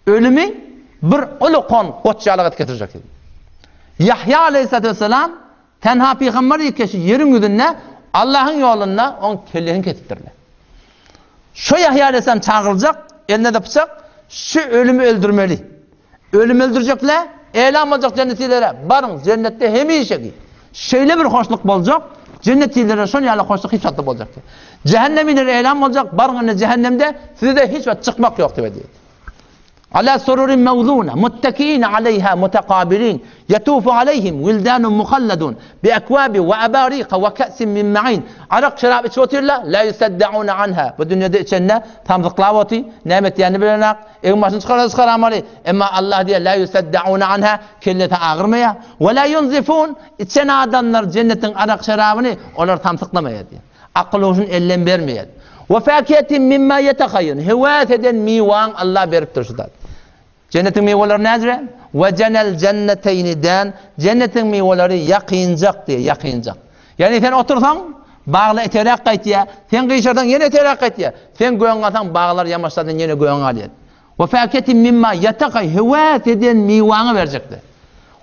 Ölümü bir ulukon koçyalığa getirecek diyeyim. Yahya aleyhissalatü vesselam tenha peygamber yikeşi yerin yüzüne Allah'ın yoluna on kellerini getirtirler. Şu Yahya aleyhissalam çağırılacak, eline de bıçak, şu ölümü öldürmeli. Ölümü öldürecekler, elam olacak cennetilere. Barın cennette hemişe ki. Şöyle bir hoşluk olacak. Cennetilere son yerle hoşluk hiç tatlı olacak. Cehennemine elam olacak. Barın cehennemde size de hiç çıkmak yok diye. على سرر موضونة متكئين عليها متقابلين يطوف عليهم ولدان مخلدون بأكواب وأباريق وكأس من معين عرق شراب إشوتي الله لا يصدعون عنها بالدنيا دي إتشنا تامز قلاوتي نامت يعني بلناق إما سنسخر عملي إما الله دي لا يصدعون عنها كلها أغرمية ولا ينزفون إتشنا دنر جنة عرق شرابني ولا تامز قلمية أقلوشن إلين برمية وفاكهة مما يتخيل هواثة ميوان الله بيربترشداد جنة ميولر نازرة وجنل جنتين دان جنة ميولر يقين زقتي يقين زق يعني ثان أطرثان باغلا اتراقيتيا ثان قيشرتان ين اتراقيتيا ثان قوانغتان باغلر يمشتان ين قوانغاليا وفاكهة مما يتخيل هواثة ميوان برزقته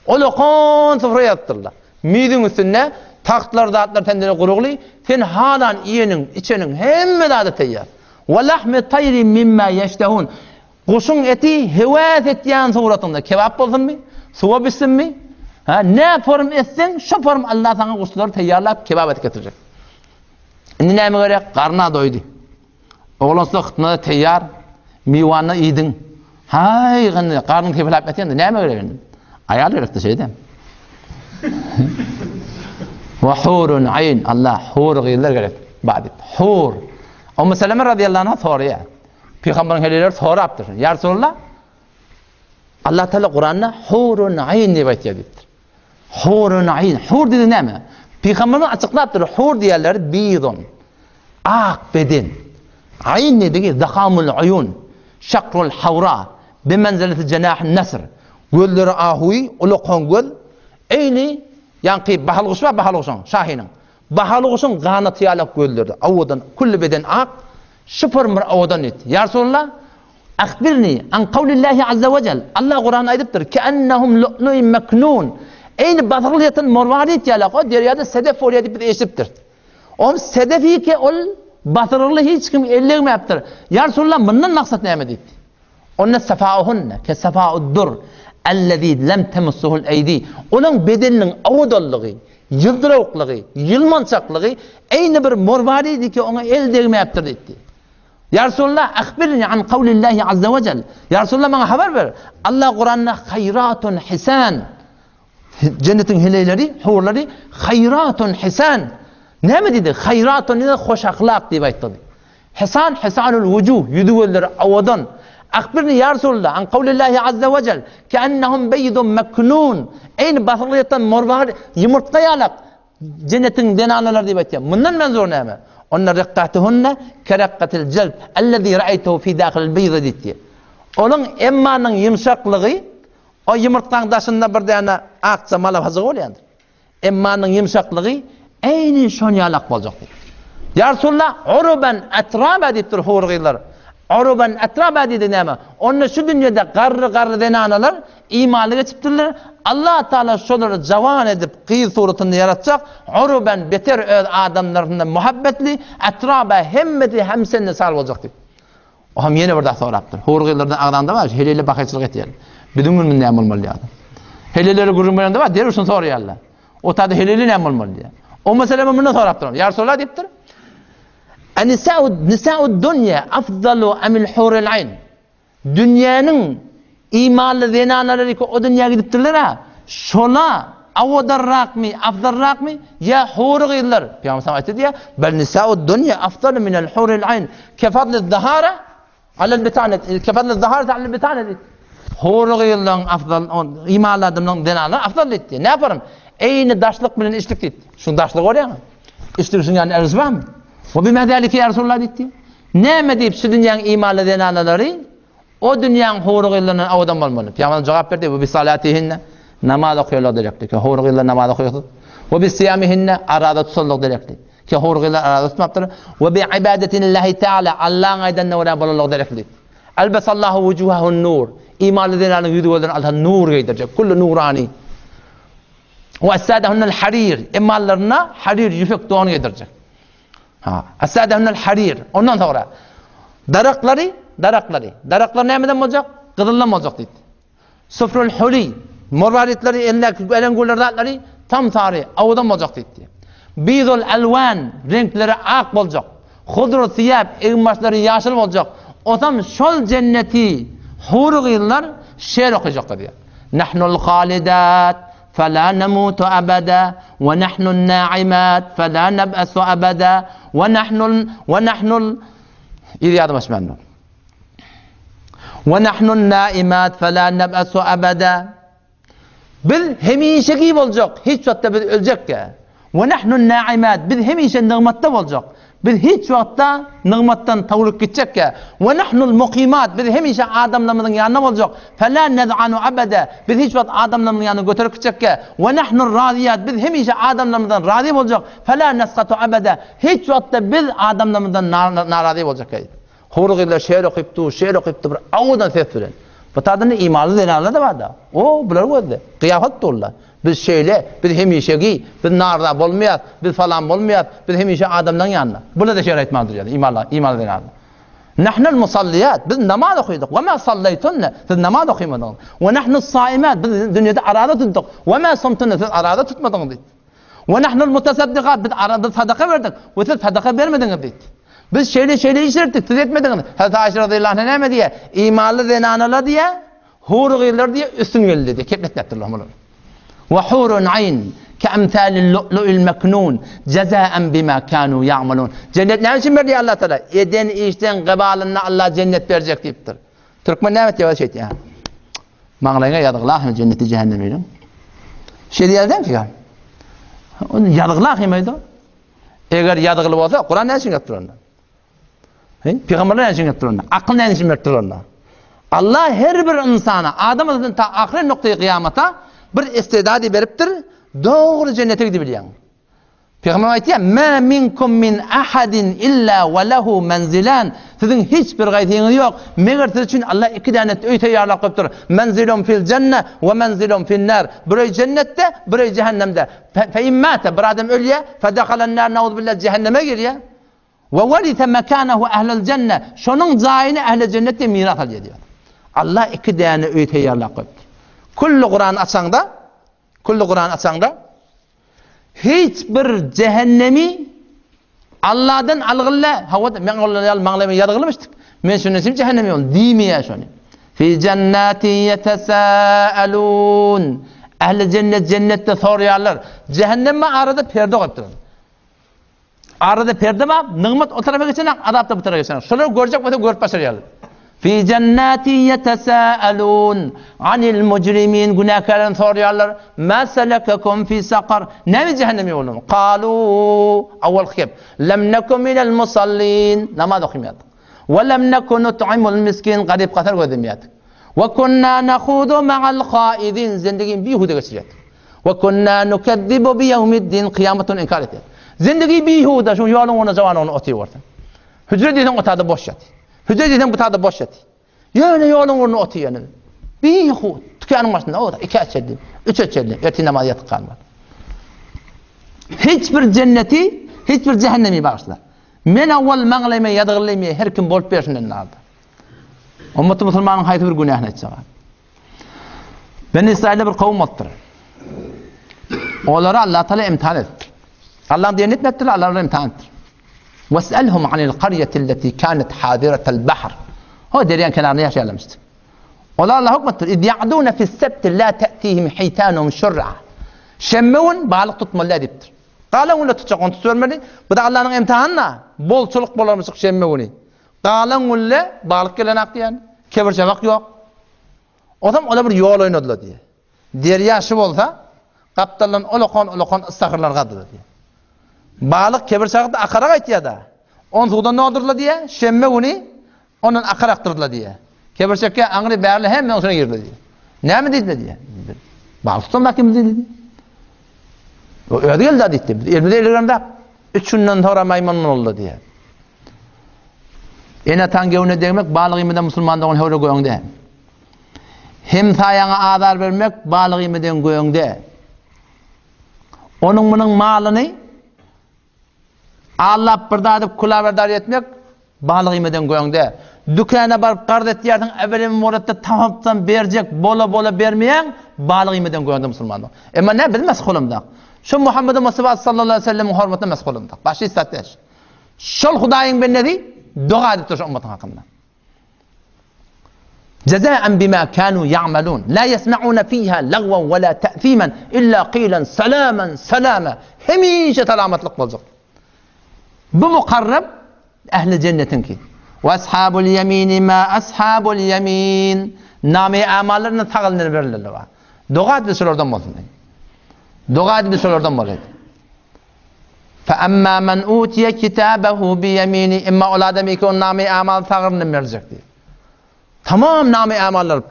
ولقون صفريات الله ميدون السنة taxtlar zatlar tendene quruqli sen halan iyenin içenin hemme da tayyar velahmi tayri mimma yeştehun quşun eti hevas etyan suratında kebap bolsun mi suva bitsin mi ha ne form etsin şu form Allah sana quşlar tayyarlap kebap et getirecek indi näme gerek qarna doydu oğlan sıqtına tayyar miwanı yedin hay qanday qarnın tepelap etende näme gerek ayal gerek şeyden وحور عين الله حور غير gerek بعد حور أم سلمة رضي الله عنها ثورية في خبرن هليلر ثور أبتر يا رسول الله الله تعالى قرآننا حور عين نبيت يديت حور عين حور دي نعمة في خبرن أتقلابتر حور ديالر بيضون آق بدين عين دي ضخام العيون شقر الحوراء بمنزلة جناح النسر قل رآهوي ولقهم قل أيني يعني بحلقش بحلقشان شاهينا بحلقشان غانة يالك قولر أوضن كل بدن عاق شفر مر أوضن يا رسول الله أخبرني عن قول الله عز وجل الله قرآن أيدبتر كأنهم لؤلؤ مكنون أين بطرلية مرواريت يالك قد يريد السدف وليد بده يشبتر أم سدفي كأول بطرليه هيك كم إلّي ما يبتر يا رسول الله من النقصة نعمديت أن سفاؤهن كسفاء الدر الذي لم تمسه الأيدي onun bedeninin avudallığı, yıldırıklığı, yılmançaklığı aynı bir morvariydi ki ona el değmeyaptır etti. Ya Resulullah akbirni an kavlillahi azze ve cel. Ya Resulullah bana haber ver. Allah Kur'an'da hayratun hisan. Cennetin hileyleri, hurları hayratun hisan. Ne mi dedi? Hayratun dedi, hoş ahlak diye ayıttı. Hisan, hisanul vucuh, yüdüveleri avadan. أخبرني يا رسول الله عن قول الله عز وجل كأنهم بيض مكنون أين بطرية مربار يمرتيالك جنة دنانلر دي بيتيا من المنظور نعمة أن رقعتهن كرقة الجلد الذي رأيته في داخل البيض ديتيا أولن إما نن يمشق لغي أو يمرتان داشن بردانا أقصى مالا فزغول يعني إما نن يمشق لغي أين شون يالك بولجاق يا رسول الله عربا أترابا ديتر هورغيلر Aruban atraba dedi neme. Onun şu dünyada garr denanalar imanı geçiptirler. Allah Teala şoları cavan edip kıyı suratını yaratacak. Aruban beter adamlarından muhabbetli atraba hemmeti hemsenine sahip olacak diyor. O hem yeni burada soraptır. Hurgillerden ağdan var. Helele bakıcılık etiyor. Bidun gün ne olmalı ya? Heleleri gururmayan da var. Deruşun soruyorlar. O tadı heleli ne olmalı ya? O mesele bunu soraptır. Ya Resulullah deyiptir. نساء الدنيا أفضل أم الحور العين dünyanın imanlı zenaları ki o dünya gidip dururlar şola avadarrak mı afdarrak mı ya hurgiller Peygamber sallallahu diye bel nisa'ud dunya afdal min el huril ayn kefadl zahara ala el bitanet kefadl zahara ala el bitanet hurgillan afdal imanlı adamın zenaları afdal etti ne yaparım aynı daşlık bilen işlik etti şu daşlık var ya iştirsin yani erzva mı ve bima zalika ya Resulullah dedi. Ne deyip şu dünyanın imanlı denanaları o dünyanın hurugillerinin avadan olmalı. Peygamber cevap verdi. Ve bi salatihinne namaz okuyorlar diyecekti. Ki hurugiller namaz okuyorlar. Ve bi siyamihinne arada tutarlar diyecekti. Ki hurugiller arada tutmaptır. Ve bi ibadetillahi teala Allah'ın aydan nura bulallar diyecekti. Elbesallahu vucuhahun nur. İmanlı denananın yüzünden Allah'ın nur giydirecek. Kullu nurani. Ve esadehunel harir. İmanlarına harir yüfek doğan giydirecek. Asadehunel harir. Ondan sonra daraklar neyden olacak? Kızıldan olacak dedi. Sufrul huli. Morvaritleri elengullerdatları tam tarihi avudan olacak dedi. Bidul elvan renkleri ak olacak. Hudru siyab egmaçları yaşıl olacak. O tam şol cenneti hurg'iylar she'r o'qiyacaqlar diyor. Nahnul khalidat فلا نموت أبدا ونحن الناعمات فلا نبأس أبدا ونحن إذا هذا مش منه ونحن النائمات فلا نبأس أبدا بل هميشه كي olacak hiç vakitte biz ölecek ya ونحن الناعمات biz هميشه nigmatda olacak biz hiç vakitte nigmattan tavulup gidecek ya ونحن المقيمات biz هميشه adamlarımızın yanında olacak فلا نذعن أبدا biz hiç vakitte adamlarımızın yanına götürüp gidecek ya ونحن الراضيات biz هميشه adamlarımızdan razı olacak فلا نسقط أبدا hiç vakitte biz adamlarımızdan narazı olacak ya hurg'iylar she'r o'qibdi bir avudan ses bilan Batadını imanlı denarlar da var da. O bular gözde. Kıyafet doğrular. Biz şeyle, biz hemişegi, biz narda olmayat, biz falan olmayat, biz hemişe adamdan yanına. Burada da şerait mandır yani imanlı denarlar. Nahnul musalliyat, biz namaz okuyorduk. Ve ma sallaytunna, siz namaz okuyamadınız. Ve nahnus saimat, biz dünyada arada tuttuk. Ve ma sumtunna, siz arada tutmadınız dedi. Ve nahnul mutasaddiqat, biz arada sadaka verdik. Ve siz sadaka vermediniz dedi. Biz şeyle işlettik, siz etmediniz. Hazreti Ayşe radıyallahu anh ne diye? İmanlı zenanalar diye, hurgiyler diye üstün geldi diye. Kepletlettirler bunu. Ve hurun ayn keemsalil lu'lu'il meknun cezaen bima kanu ya'malun. Cennet ne için verdi Allah Teala? Eden işten kıbalına Allah cennet verecek deyiptir. Türkmen ne diyor şey ya? Mağlayına yadıqlar cenneti cehennemiyle. Şey diyeceğim ki ya. Onu yadıqlar mıydı? Eğer yadıqlı olsa Kur'an ne için yaptırır? Peygamberler ne için yaptırır? Akıl ne için yaptırır? Allah her bir insana, adamın ta ahir noktayı kıyamata bir istidadı veriptir, doğru cennete gidebilen. Peygamber ayeti ya, "Ma minkum min ahadin illa ve lehu menzilan." Sizin hiçbir gayetiniz yok. Meğer siz için Allah iki tane öy tayarlap koyuptur. Menzilun fil cennet ve menzilun fil nar. Biri cennette, biri cehennemde. Fe immate bir adam ölüye, fe dakhalan nar naud billah cehenneme giriyor. Ve varithe mekanehu ehlel cennet. Şunun zayini ehl-i cennette miras alıyor diyor. Allah iki tane öy tayarlap koyuptur. Kullu Kur'an açsangda hiçbir cehennemi Allah'dan algılla havada men Allah'ı mağlama yargılamıştık. Men şunu sim cehennemi ol dimiye şunu. Fi cennati yetesaalun. Ehli cennette soruyorlar. Cehennemme arada perde koyuptur. Arada perde var. Nimet o tarafa geçene, azap da bu tarafa geçene. Şunu görecek ve görüp başarıyorlar. Fi cennati yetesaalun anil mujrimin günahkarın soruyorlar. Ma selakakum fi saqar? Ne cehennemi olun? Qalu awwal khib lam nakum minel musallin. Namaz okuymadık. Ve lam nakun nut'imul miskin garip qatar gözlemiyat. Ve kunna nakhudu ma'al khaidin. Zindagim bihude geçiriyat. Ve kunna nukazzibu bi yevmiddin kıyametun inkar etti. Zindagi bihude şu yolun ona zaman onu atıyor. Hücre deden otada boş yat. Hücre deden bu tadı boş yat. Yani yolun onu atıyor yani. Bihud. Tükanın başında o da iki açıldı. Üç açıldı. Erti namaz yatıp kalmadı. Hiçbir cenneti, hiçbir cehennemi bağışlar. Men avval mağlayma yadığırlayma her kim bolup berişinden aldı. Ümmeti Müslümanın hayatı bir günahını etsin. Ben İsrail'de bir kavim oldular. Onları Allah Teala imtihan etti. Allah diye etmediler, Allah'ı imtihan etti. وَاسْأَلْهُمْ عَنِ الْقَرْيَةِ الَّتِي كَانَتْ حَاضِرَةَ الْبَحْرِ O deryan kenarında yaşayamıştı. Onlar Allah hükmettir. اِذْ يَعْدُونَ فِي السَّبْتِ لَا تَأْتِيهِمْ حِيتَانُهُمْ شُرَّعًا Şemmevun balık tutmalılar deyiptir. Qalan onu tutacak, onu tutvermeli. Bu da Allah'ın imtihanına. Bol çoluk bolarmışık şemmevuni. Qalan onu balık gelen aktı yani. Kebirçemek yok. O zaman ola bir yol oynadılar diye. Derya şu olsa, kaptanların olokon ıstahırlar kadılar diye. Balık kebirçekte akarak ayt ya da. Onu sudan ne olurlar diye, şemmevuni onun akaraktırdılar diye. Kebirçekke angri berli hemen ona girdi diye. Ne mi dediler diye. Balık tutmak kim dedi diye. O öyle geldi dedi. Elbette ilerinde üçünden sonra maymun oldu diye. Ene tangevne demek balık yemeden Müslümanların hevre goyonde. Hem sayana azar vermek balık yemeden goyonde. Onun bunun malını Allah birdadıp kulaverdar etmek balık yemeden goyonde. Dükkana barıp qardet yerden evvelin muratda tamamdan verecek bola vermeyen balık yemeden goyonde Müslümanlar. Ama ne bilmez kolumda. Şu Muhammed Mustafa sallallahu aleyhi ve sellem'in hürmetine mes'ulumda. Başı istatlaş. Şol Hudaýyň ben nedi? Dua edip durşu ummatın hakkında. Cezâen bimâ kânû ya'melûn. La yesme'ûne fîhâ lagvan ve lâ te'fîmen illâ qîlen selâmen selâme. Hemişe selametlik olacak. Bu mukarrab ehli cennetinki. Ve ashabul yemini ma ashabul yemin. Nami amallarını tağılını verirler var. Dua edip sorulardan olsun. Dua edip sorulardan olsun. فَأَمَّا مَنْ اُوْتِيَ كِتَابَهُ بِيَم۪ينِ İmma ol ademi ki o nami amal tağırını verecek diye. Tamam nami amallar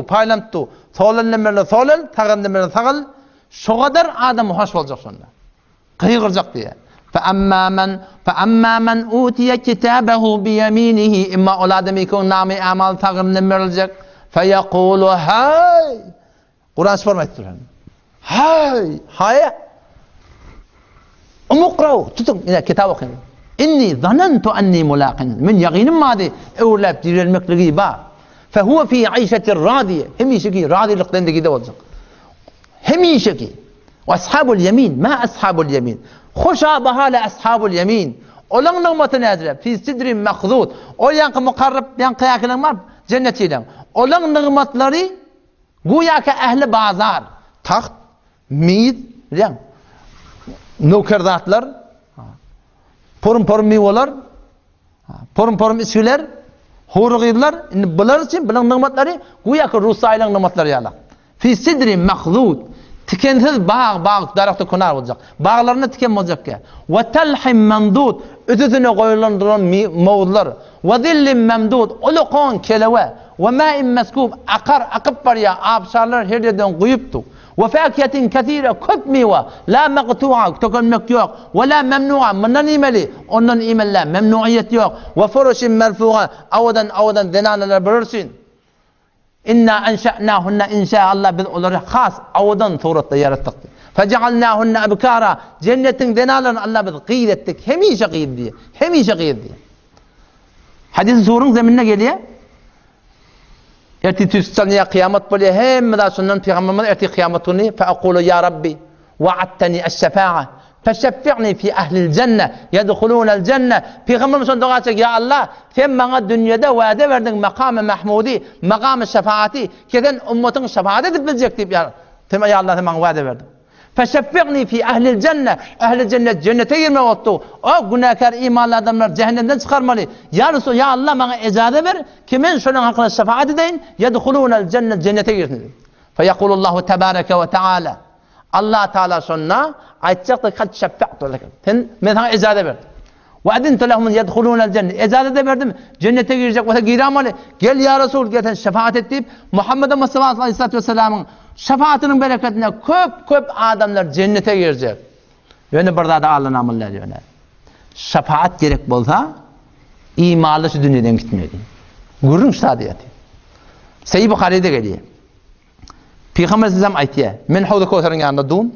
paylanttı. Soğlanını verirler soğlan, tağırını verirler tağıl. Şu kadar adam hoş olacak sonra. Kıyıkıracak diye. فَأَمَّا مَنْ اُوْتِيَ كِتَابَهُ بِيَم۪ينِهِ İmma ol ademi ki o nami amal tağırını verecek. فَيَقُولُ hay. Kur'an sormayı tutuyor. Hay. Umukrav. Tutun. Yine kitap okuyun. İnni zanantu anni mulaqin. Min yaqinim madi. Evlap dirilmekliği ba. Fehuve fi ayşetir radiye. Hemişeki radilikten de gide olacak. Hemişeki. Ve ashabul yemin. Ma ashabul yemin. Hoşa bahala ashabul yemin. Olan nığmatı nedir? Fi sidrin mekzud. O yankı mukarrab yankı yakılan var. Cennetiyle. Olan nığmatları guyaka ehli bazar. Taht, mid, nökerdatlar, porum meyveler, porum içkiler, hurugiyler, bunlar için bilen nimetleri guyaka Rusayla nimetleri yala. Fi sidrin mekzud. Tikensiz bağ darakta konar olacak. Bağlarına tiken olacak ki. Ve telhim memdud. Ötüsüne koyulandıran mevzular. Ve zillin memdud. Uluqan keleve. Ve ma'in meskub. Akıp var ya. Abşarlar her yerden kuyuptu. Ve fakiyetin kethire. Köp meyve. La meqtu'a. Tükönmek yok. Ve la memnu'a. Bundan imeli. Ondan imelle. Memnuiyet yok. Ve furuşin merfu'a. Avadan denaneler bölürsün. İnna enşa'nâhunne inşaallah biz onları has avadan suratla yarattık. Fecealnâhunne ebkâra. Cennetin denalarını Allah biz gıyid ettik. Hemişe gıyid diye. Hadis-i surun zeminine geliyor. Erti tüstaniye kıyamet böyle hem da sunnan peygamberimiz erti kıyametini fe aqulu ya Rabbi va'attani eş-şefâ'a feşeffi'ni fi ehlil cenne yedhulûnel cenne. Peygamberimiz dua edecek ya Allah sen bana dünyada vaade verdin makamı mahmudi makamı şefaati keden ümmetin şefaat edip bilecek deyip ya Allah sen bana vaade verdin. Feşeffi'ni fi ehlil cenne. Ehli cennet cennete girme oldu. O günahkar imanlı adamlar cehennemden çıkarmalı. Ya Resul ya Allah bana icazet ver ki ben şunun hakkında şefaat edeyim yedhulûnel cennet cennete girsin. Feyekulullahu tebareke ve teala. Allah Teala sonra ayetecek de kad şeffa'tu lekum. Ben sana icazet verdim. Ve edintu lehum yedhulûnel cennet. İcazet verdim. Cennete girecek ve giramalı. Gel ya Resul gel şefaat et deyip Muhammed Mustafa Aleyhisselatü Vesselam'ın şefaatinin bereketine köp adamlar cennete girecek. Yani burada da Allah'ın amelleri yöne. Şefaat gerek bolsa imanlı şu dünyadan gitmedi. Gurrun sadiyeti. Sahih Bukhari'de geliyor. Peygamber Aleyhisselam aytiyor. Men Havd-ı Kevser'in yanında dum.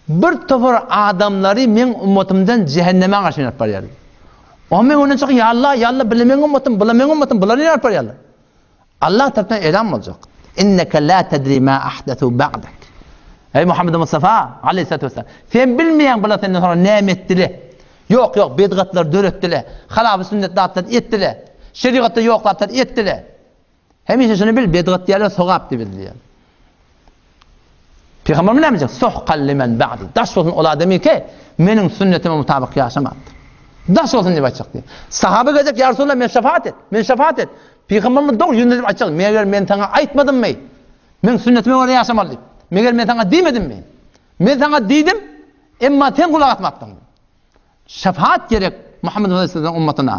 Bir tofar adamları men ümmetimden cehenneme karşılayıp barıyar. O men onun için ya Allah bilemen ümmetim, bulanı yapar ya Allah. Allah tarafından elan olacak. İnneke la tedri ma ahdathu ba'dak. Ey Muhammed Mustafa Aleyhisselatü Vesselam. Sen bilmeyen bula senden sonra ne ettiler. Yok bid'atlar dörettiler. Halaf sünnet dağıtlar ettiler. Şeriatta yok dağıtlar ettiler. Hemişe şunu bil bid'at diyorlar sogap diye bildiler. Peygamber ne diyecek? Suhqan limen ba'di. Daş olsun ola demek ki benim sünnetime mutabık yaşamaktır. Daş olsun diye açacak diye. Sahabe gelecek ya Resulallah men şefaat et. Peygamberimiz doğru yönlendirip açacak. Meğer ben sana aytmadım mı? Men sünnetime göre yaşamalıyım. Meğer ben sana demedim mi? Ben sana dedim ama sen kulak atmadın. Şefaat gerek Muhammed Aleyhisselam ümmetine.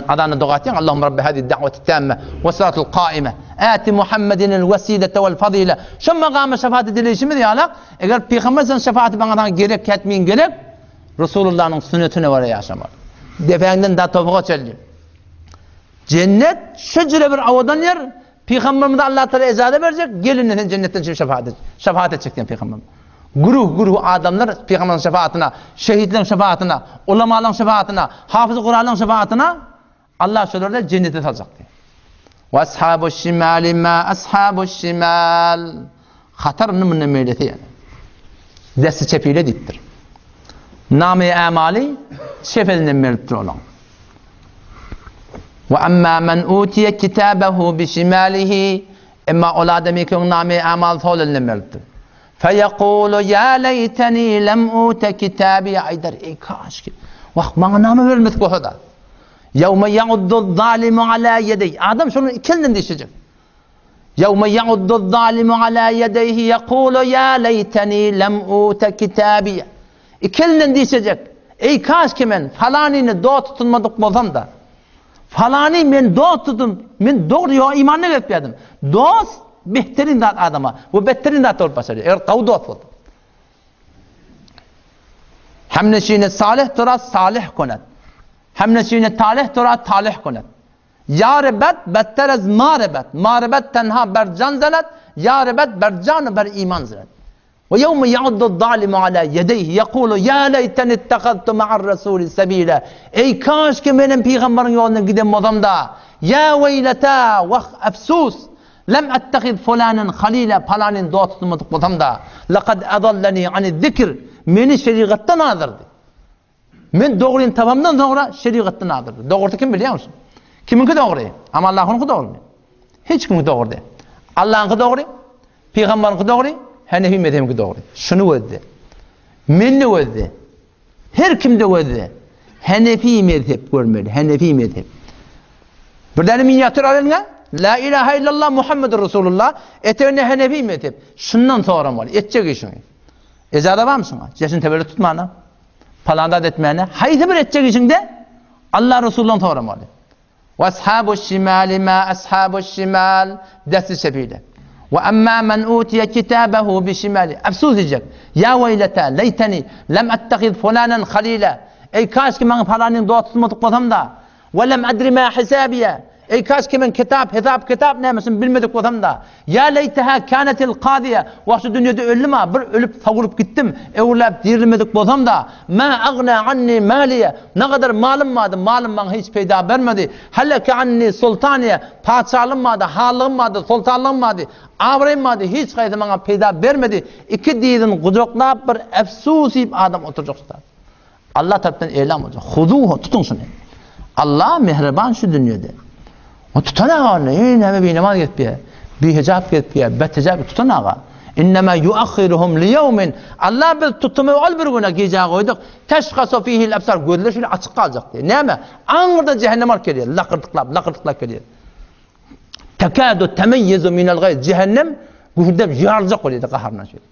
Adana dua ediyor. Allahümme Rabbi hadi da'veti tamme ve salatul qaime. Ati Muhammedinil vesilete vel fadile. Şu makamı şefaat edilişi mi diyorlar? Eğer Peygamber'in şefaati bana gerek etmeyin gerek Resulullah'ın sünnetine göre yaşamalı. Defenden daha topuğa çeliyor. Cennet şöyle bir avadan yer. Peygamberimiz Allah Teala icazet verecek. Gelin cennetten şimdi şefaat edecek diyen Peygamber. Guruh adamlar Peygamber'in şefaatine, şehitlerin şefaatine, ulemaların şefaatine, hafız-ı Kur'an'ın şefaatine Allah şöyle cennete salacak diye. Ve ashabu'ş şimali ma ashabu'ş şimal. Hatar nımne meyleti yani. Desti çepiyle dittir. Name-i amali şefelinden meylittir olan. Ve amma men utiye kitabehu bişimalihi emma ol ademi ki nami amal solunne meldir. Feyekulu ya leyteni lem ute kitabi aydar ey kaş ki. Vah bana namı vermedik bu kadar. Yevme ya'uddu zalimu ala yedeyhi. Adam şunu ikilinin dişecek. Yevme ya'uddu zalimu ala yedeyhi yekulu ya leyteni lem ute kitabi. İkilinin dişecek. Ey kaş ki men falanini doğ tutunmadık bolsam da. Falani men doğ tutun. Men doğru yo imanını etmedim. Dost behterin dat adama. Bu behterin dat olup başarıyor. Eğer kavu dost oldu. Hemneşine salih tura salih konet. Hemneşine talih tura talih konet. Ya rebet better az marebet. Marebet tenha ber can zelet. Ya rebet ber can ber iman zelet. Ve yevme ya'uddu zalimu ala yedeyhi yekulu ya leyten ittekadtu ma'ar rasuli sebila. Ey kaş ki benim peygamberin yoluna gidem olsam da. Ya veyleta vah efsus. Lem ettekhid fulanen halila falanin dost tutmadık olsam da. Lekad adallani ani zikr. Meni şeriattan aldırdı. Men doğruyun tamamdan sonra şeriattan aldırdı. Doğru kim biliyor musun? Kiminki doğru? Ama Allah'ınki doğru. Hiç kiminki doğru değil. Allah'ınki doğru. Peygamberinki doğru. Hanefi mezhebinki doğru. Şunu özdü. Menni özdü. Her kimde özdü. Hanefi mezhep görmeli. Hanefi mezhep. Bir tane minyatür alınga. La ilahe illallah Muhammedur Resulullah. Eteğine Hanefi mezhep. Şundan sonra var. Edecek işini. Ecada var mısın? Cesin tebeli tutmana. Palandat etmeyene. Haydi bir edecek işinde Allah Resulullah sonra var. Ve ashabu şimali ma ashabu şimal. Desti sebebiyle. Ve amma men utiye kitabehu bişimali. Efsuz diyecek. Ya veylete leyteni lem ettekhid fulanen halila. Ey kaç ki ben falanın doğa tutmadık olsam da. Ve lem adri ma hisabiye. Ey kaç ki ben kitap ne misin bilmedik olsam da. Ya leyteha kânetil kâdiye. Ve şu dünyada öldüm ha. Bir ölüp savulup gittim. Evlep dirilmedik olsam da. Ma agna anni maliye. Ne kadar malım vardı. Malım bana hiç peyda vermedi. Helleke anni sultaniye. Padişahlığım vardı. Hallığım vardı. Sultanlığım vardı. Avrayım vardı. Hiç kaydı bana peyda vermedi. İki dinin kucaklayıp bir efsusiyip adam oturacak. Allah tarafından eylem olacak. Huduhu tutun şunu. Allah mehreban şu dünyada. O tutanağı ne? İnneme bir namaz getpiyor. Bir hicab getpiyor. Bet hicab tutanağı. İnneme yuakhiruhum liyevmin. Allah bir tutumu ol bir güne gece koyduk. Teşkasu fihil absar. Gözler şöyle açık kalacak diye. Neyme? Anında cehennem ark geliyor. Lakırtıklap geliyor. Tekadu temeyyizu minel gayr. Cehennem gühdem yarılacak oluyor kaharına şöyle.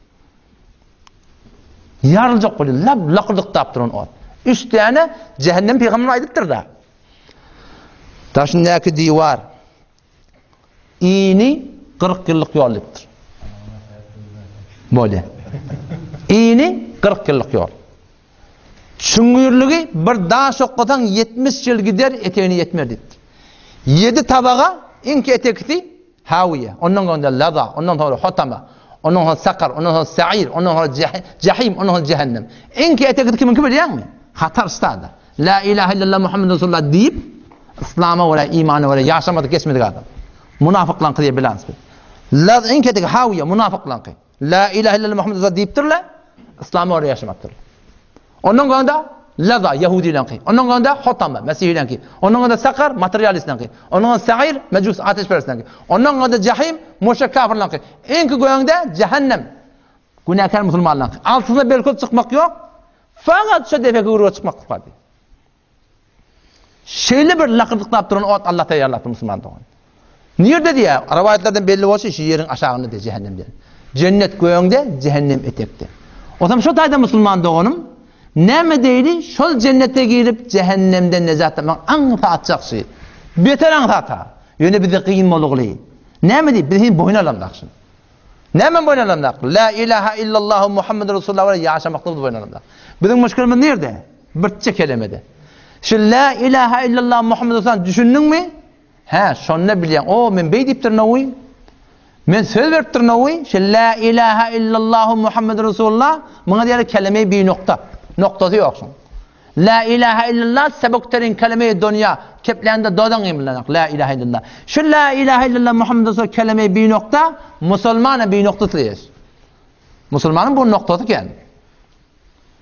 Yarılacak oluyor. Lakırtıklap durun o. 3 tane cehennem peygamberine aittir da. Taşındaki divar iğni 40 yıllık yolludur. Böyle. İğni 40 yıllık yol. Süngürlüğü bir dağ sokkatan 70 yıl gider eteğini yetmer dedi. 7 tabağa inki etekti haviye. Ondan sonra laza, ondan sonra hotama, ondan sonra sakar, ondan sonra sa'ir, ondan sonra cehim, ondan sonra cehennem. İnki etekti kimin biliyor musun? Hatar stada. La ilahe illallah Muhammed Resulullah deyip İslam'a ve iman'a ve yaşamadık geçmedik adam. Münafıklan diye bilans. La inketik haviye münafıklan. La ilahe illallah Muhammed Resulullah deyiptirler. İslam'a ve yaşamaktır. Onun sonunda laza Yahudi'den ki. Onun sonunda hotama Mesih'den ki. Onun sonunda sakar materyalist'den ki. Onun sonunda sa'ir mecus ateşperest'den ki. Onun sonunda cehim müşrik kafir'den ki. İnki goyanda cehennem. Günahkar Müslüman'dan ki. Altında belki çıkmak yok. Fakat şu defeki uğruğa çıkmak var. Şeyli bir lakırtıklap duran ot Allah tayarlattı Müslüman doğan. Nerede diye? Rivayetlerden belli olsa şu yerin aşağında diye cehennemde. Cennet göğünde, cehennem etekte. O zaman şu tayda Müslüman doğanım. Ne deyli? Şol cennete girip cehennemden nezat etmek anıta atacak şey. Beter anıta ata. Yöne bizi kıyınmalığı. Ne deyli? Bizim boyun alamdaksın. Ne mi boyun alamdak? La ilahe illallah Muhammed Resulullah ve yaşamakta boyun alamdak. Bizim müşkülümüz nerede? Birçe kelimede. Şu la ilahe illallah Muhammed Resulullah düşündün mü? He, şonne bilen. O men bey deyiptir navi. Men söz veriptir navi. Şu la ilahe illallah Muhammed Resulullah. Buna diğer kelime bir nokta. Noktası yoksun. La ilahe illallah sebukterin kelime-i dünya. Kepleyende doğdan emirlenek. La ilahe illallah. Şu la ilahe illallah Muhammed Resulullah kelime bir nokta. Musulmanın bir noktası değil. Musulmanın bu noktası kendi.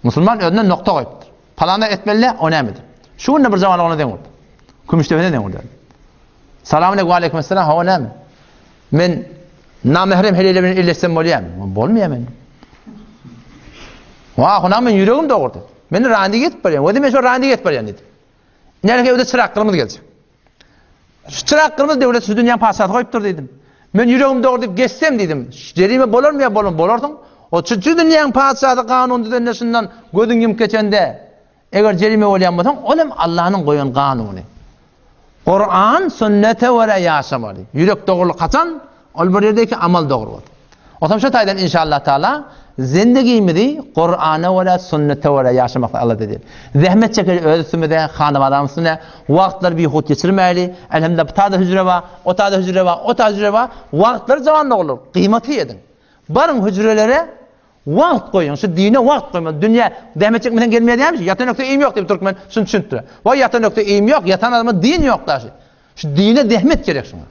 Musulman önüne nokta koyuptur. Palanda etmeli önemlidir. Şunu bir zaman ona denildi. Kümüştefede denildi. Selamun aleyküm selam hava nem. Men namahrem heliyle ben illesem bolýam. Bolmaýar men. Wa hona men yüregim dogurdy. Men randi getip barýan. Ödeme şu randi getip barýan dedi. Nereye öde çırak kırmızı gelecek. Şu çırak kırmızı devlet şu dünyanın pasatı koyuptur dedim. Men yüregim dogurdy geçsem dedim. Jerime bolar mı ya bolardın? O şu dünyanın pasatı kanunu düzenlesinden gözün yum keçende eğer jerime bolýan bolsaň, olem Allah'ın koyan kanunu. Kur'an sünnete göre yaşamalı. Yürek doğruluk kaçan, ol bir yerdeki amal doğru olur. O zaman şu taydan inşallah Teala zindagimizi Kur'an'a göre sünnete göre yaşamakta Allah dedi. Zahmet çeker özümüzde hanım adamsına vaktlar bir hut geçirmeyeli. Elhamdülillah bu tadı hücre var, o tadı hücre var, o tadı hücre var. Vaktlar zamanla olur. Kıymeti edin. Barın hücrelere vakt koyun. Şu dine vakt koyun. Dünya zahmet çekmeden gelmeye değil mi? Yatan nokta iyim yok diye Türkmen şunu düşündürüyor. Vay yatan nokta iyim yok. Yatan adamın din yok da. Şu dine zahmet gerek şuna.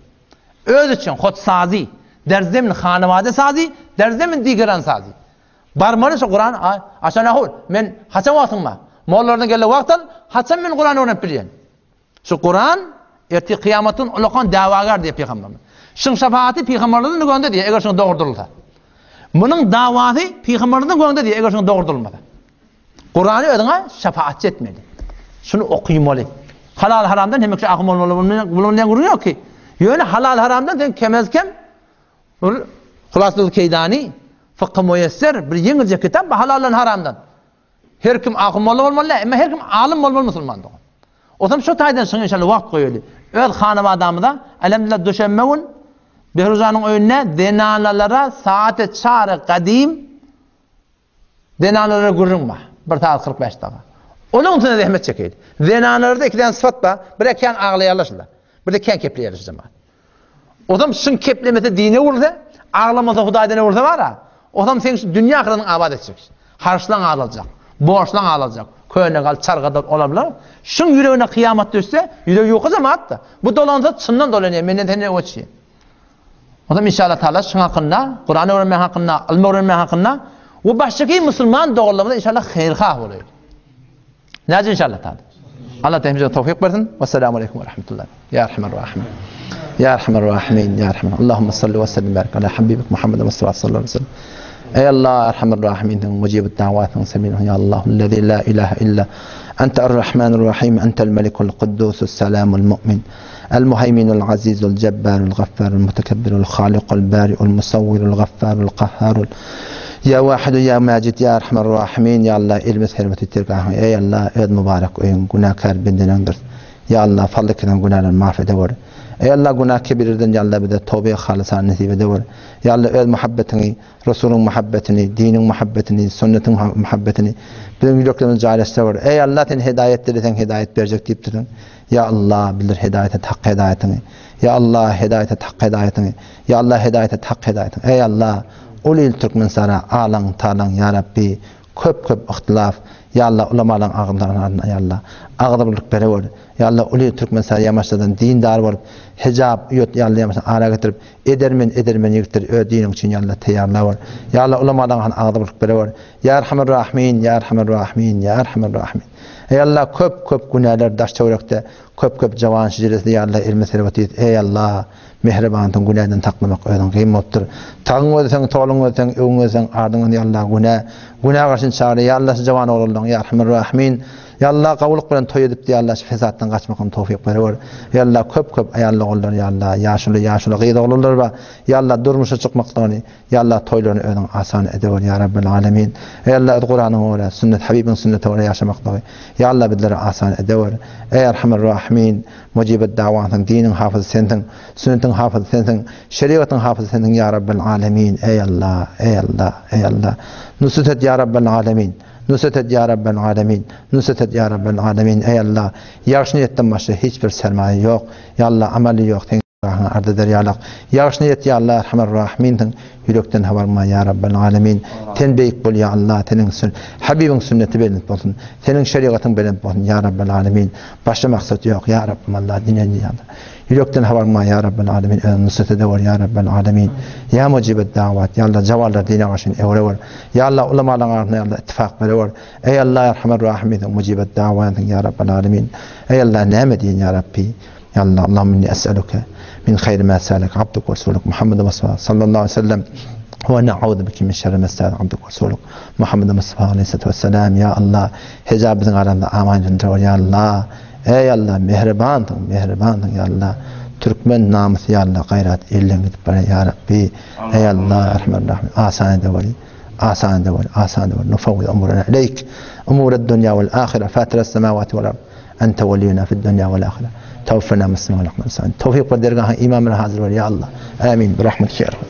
Öz için hot sazi. Derzemin hanımade sazi. Derzemin digeran sazi. Barmanı şu Kur'an aşana hol. Men haçan vaktim var. Moğollardan gelen vaktan haçan men Kur'an öğrenip bilyen. Şu Kur'an erti kıyametin ulukan davagar diye peygamberimiz. Şun şefaati peygamberlerin nügönde diye eğer şunu doğrudurulsa. Bunun davası peygamberlerin nügönde diye eğer şunu doğrudurulmadı. Kur'an'ı ödüne şefaatçi etmeli. Şunu okuymalı. Halal haramdan hemek akım olmalı yok ki. Yani halal haramdan sen kemezkem Hulasıl Keydani Fıkhı Müyesser bir yengilce kitap halaldan haramdan. Her kim akım olmalı ama her kim alim olmalı Müslümandır. O zaman şu taydan sonra inşallah vakt koyuyor. Öz hanım adamı da elhamdülillah düşenme gün Behruzan'ın önüne denanalara saate çare kadim denanalara gurrunma. Bir saat 45 dakika. Onun için zahmet çekeydi. Denanalarda iki tane sıfat var. Bir de ken ağlayarlaşırlar. Bir de ken kepleyerler zaman. O zaman şun keplemesi dine vurdu. Ağlamasa Huday'da ne vursa var ha. O zaman sen dünya akırının abad edeceksin. Harçlan ağlayacak. Borçlan ağlayacak. Köyüne kal, çargada olabilir. Şun yüreğine kıyamet düşse, yüreği yok o zaman hatta. Bu dolansa çından dolanıyor. Menden tenine uçuyor. O zaman inşallah Teala şun hakkında, Kur'an'ı öğrenme hakkında, ilmi öğrenme hakkında, o baştaki Müslüman doğrulamada inşallah hayırkah oluyor. Nece inşallah Teala. Allah tevhimize tevfik versin. Vesselamu aleyküm ve rahmetullah. Ya Erhamerrahim. Ya Erhamerrahim. Ya Erhamer. Allahümme salli ve sellim barik ala Habibik Muhammed Mustafa sallallahu aleyhi ve sellem. Ey Allah Erhamerrahim. Mucibut davatın seminun. Ya Allah. Lezi la ilahe illa. Ente Errahmanirrahim. Entel melikul kuddusus selamul mu'min. المهيمن العزيز الجبار الغفار المتكبر الخالق البارئ المصور الغفار القهار يا واحد يا ماجد يا ارحم الراحمين يا الله ilmes hürmeti tirgahı ey Allah ed mübarek oyun günahkar bendendir ya Allah fadlından günahlarını mağfiret ver ey Allah günah kebirden ya Allah bize tövbe halisan nasip eder ya Allah öz muhabbetini Resulün muhabbetini dinin muhabbetini sünnetin muhabbetini bizim yüreklerimize caileştir ver ey Allah sen hidayetleri sen hidayet verecek deyip durun ya Allah bilir hidayete hak hidayetini ya Allah hidayete hak hidayetini ya Allah hidayete hak hidayetini ey Allah Ulil Türkmenistan'a alan talan ya Rabbi köp ihtilaf ya Allah ulamaların ağımlarına ya Allah ağırlık beraber ya Allah Ulil Türkmenistan'a yamaçlardan dindar var hicab yot ya Allah yamaçlardan ara getirip edermen yektir dinin için ya Allah teyarlar var ya Allah ulamaların ağırlık beraber ya Erhamerrahim ya Erhamerrahim ya Erhamerrahim ey Allah köp günahlar daş çavrakta köp cavan şiiresi ya Allah ilmi serveti ey Allah mehribanın günahdan taklamak öden kıymettir. Tağın ödesen, toğlun ödesen, öğün ödesen, ardın ya Allah günah karşın çağrı ya Allah cavan oğlum ya Erhamerrahim ya Allah kavuluk bilen toy edip ya Allah fesattan kaçmakın tevfik verir. Ya Allah köp ayarlı oğullar ya Allah yaşlı gıyda oğullar var. Ya Allah durmuşa çıkmaklarını ya Allah toylarını öden asan eder ya Rabbel alemin. Ya Allah Kur'an'ın öyle sünnet Habibin sünneti öyle yaşamakları ya Allah bizlere asan eder. Ey Erhamerrahim mucibet davatın dinin hafızı sensin sünnetin hafızı sensin şeriatın hafızı sensin ya Rabbel alemin. Ey Allah nusret et ya Rabbel alemin. Nusret et ya Rabbel alemin. Nusret et ya Rabbel alemin. Ey Allah yağış niyetten başka hiçbir sermaye yok. Ya Allah ameli yok. Arda deryalık. Yağış niyet ya Allah Erhamerrahim. Yürekten havarma ya Rabbel alemin. Ten beyik bol ya Allah. Habibin sünneti belirli olsun. Senin şeriatın belirli olsun ya Rabbel alemin. Başka maksat yok ya Rabbim Allah. Dinleyin ya Allah. Yürekten havarma ya Rabbel alemin. Nusret edevor ya Rabbel alemin. Ya mucibet davat. Ya Allah cavallar dine karşın evrever. Ya Allah ulamaların ardına ya Allah ittifak verever. Ey Allah Erhamerrahim. Mucibet davatın ya Rabbel alemin. Ey Allah ne medin ya Rabbi. يا الله. اللهم إني أسألك من خير ما سألك عبدك ورسولك محمد مصطفى صلى الله عليه وسلم، ونعوذ بك من شر ما استعاذ عبدك ورسولك محمد مصطفى عليه الصلاة والسلام. Ya Allah, hicabımızın arasında amancın ya Allah. Ey Allah, mehribandır ya Allah. Türkmen namusu ya Allah, gayret illen gidip bana ya Rabbi. Ey Allah, Erhamerrahim. آسان دول نفوض أمورنا إليك، أمور الدنيا والآخرة، فاتر السماوات والأرض، أنت ولينا في الدنيا والآخرة، توفنا مسلمين ونحن التوفيق والدرجة إمامنا هذا يا الله، آمين برحمتك يا رب.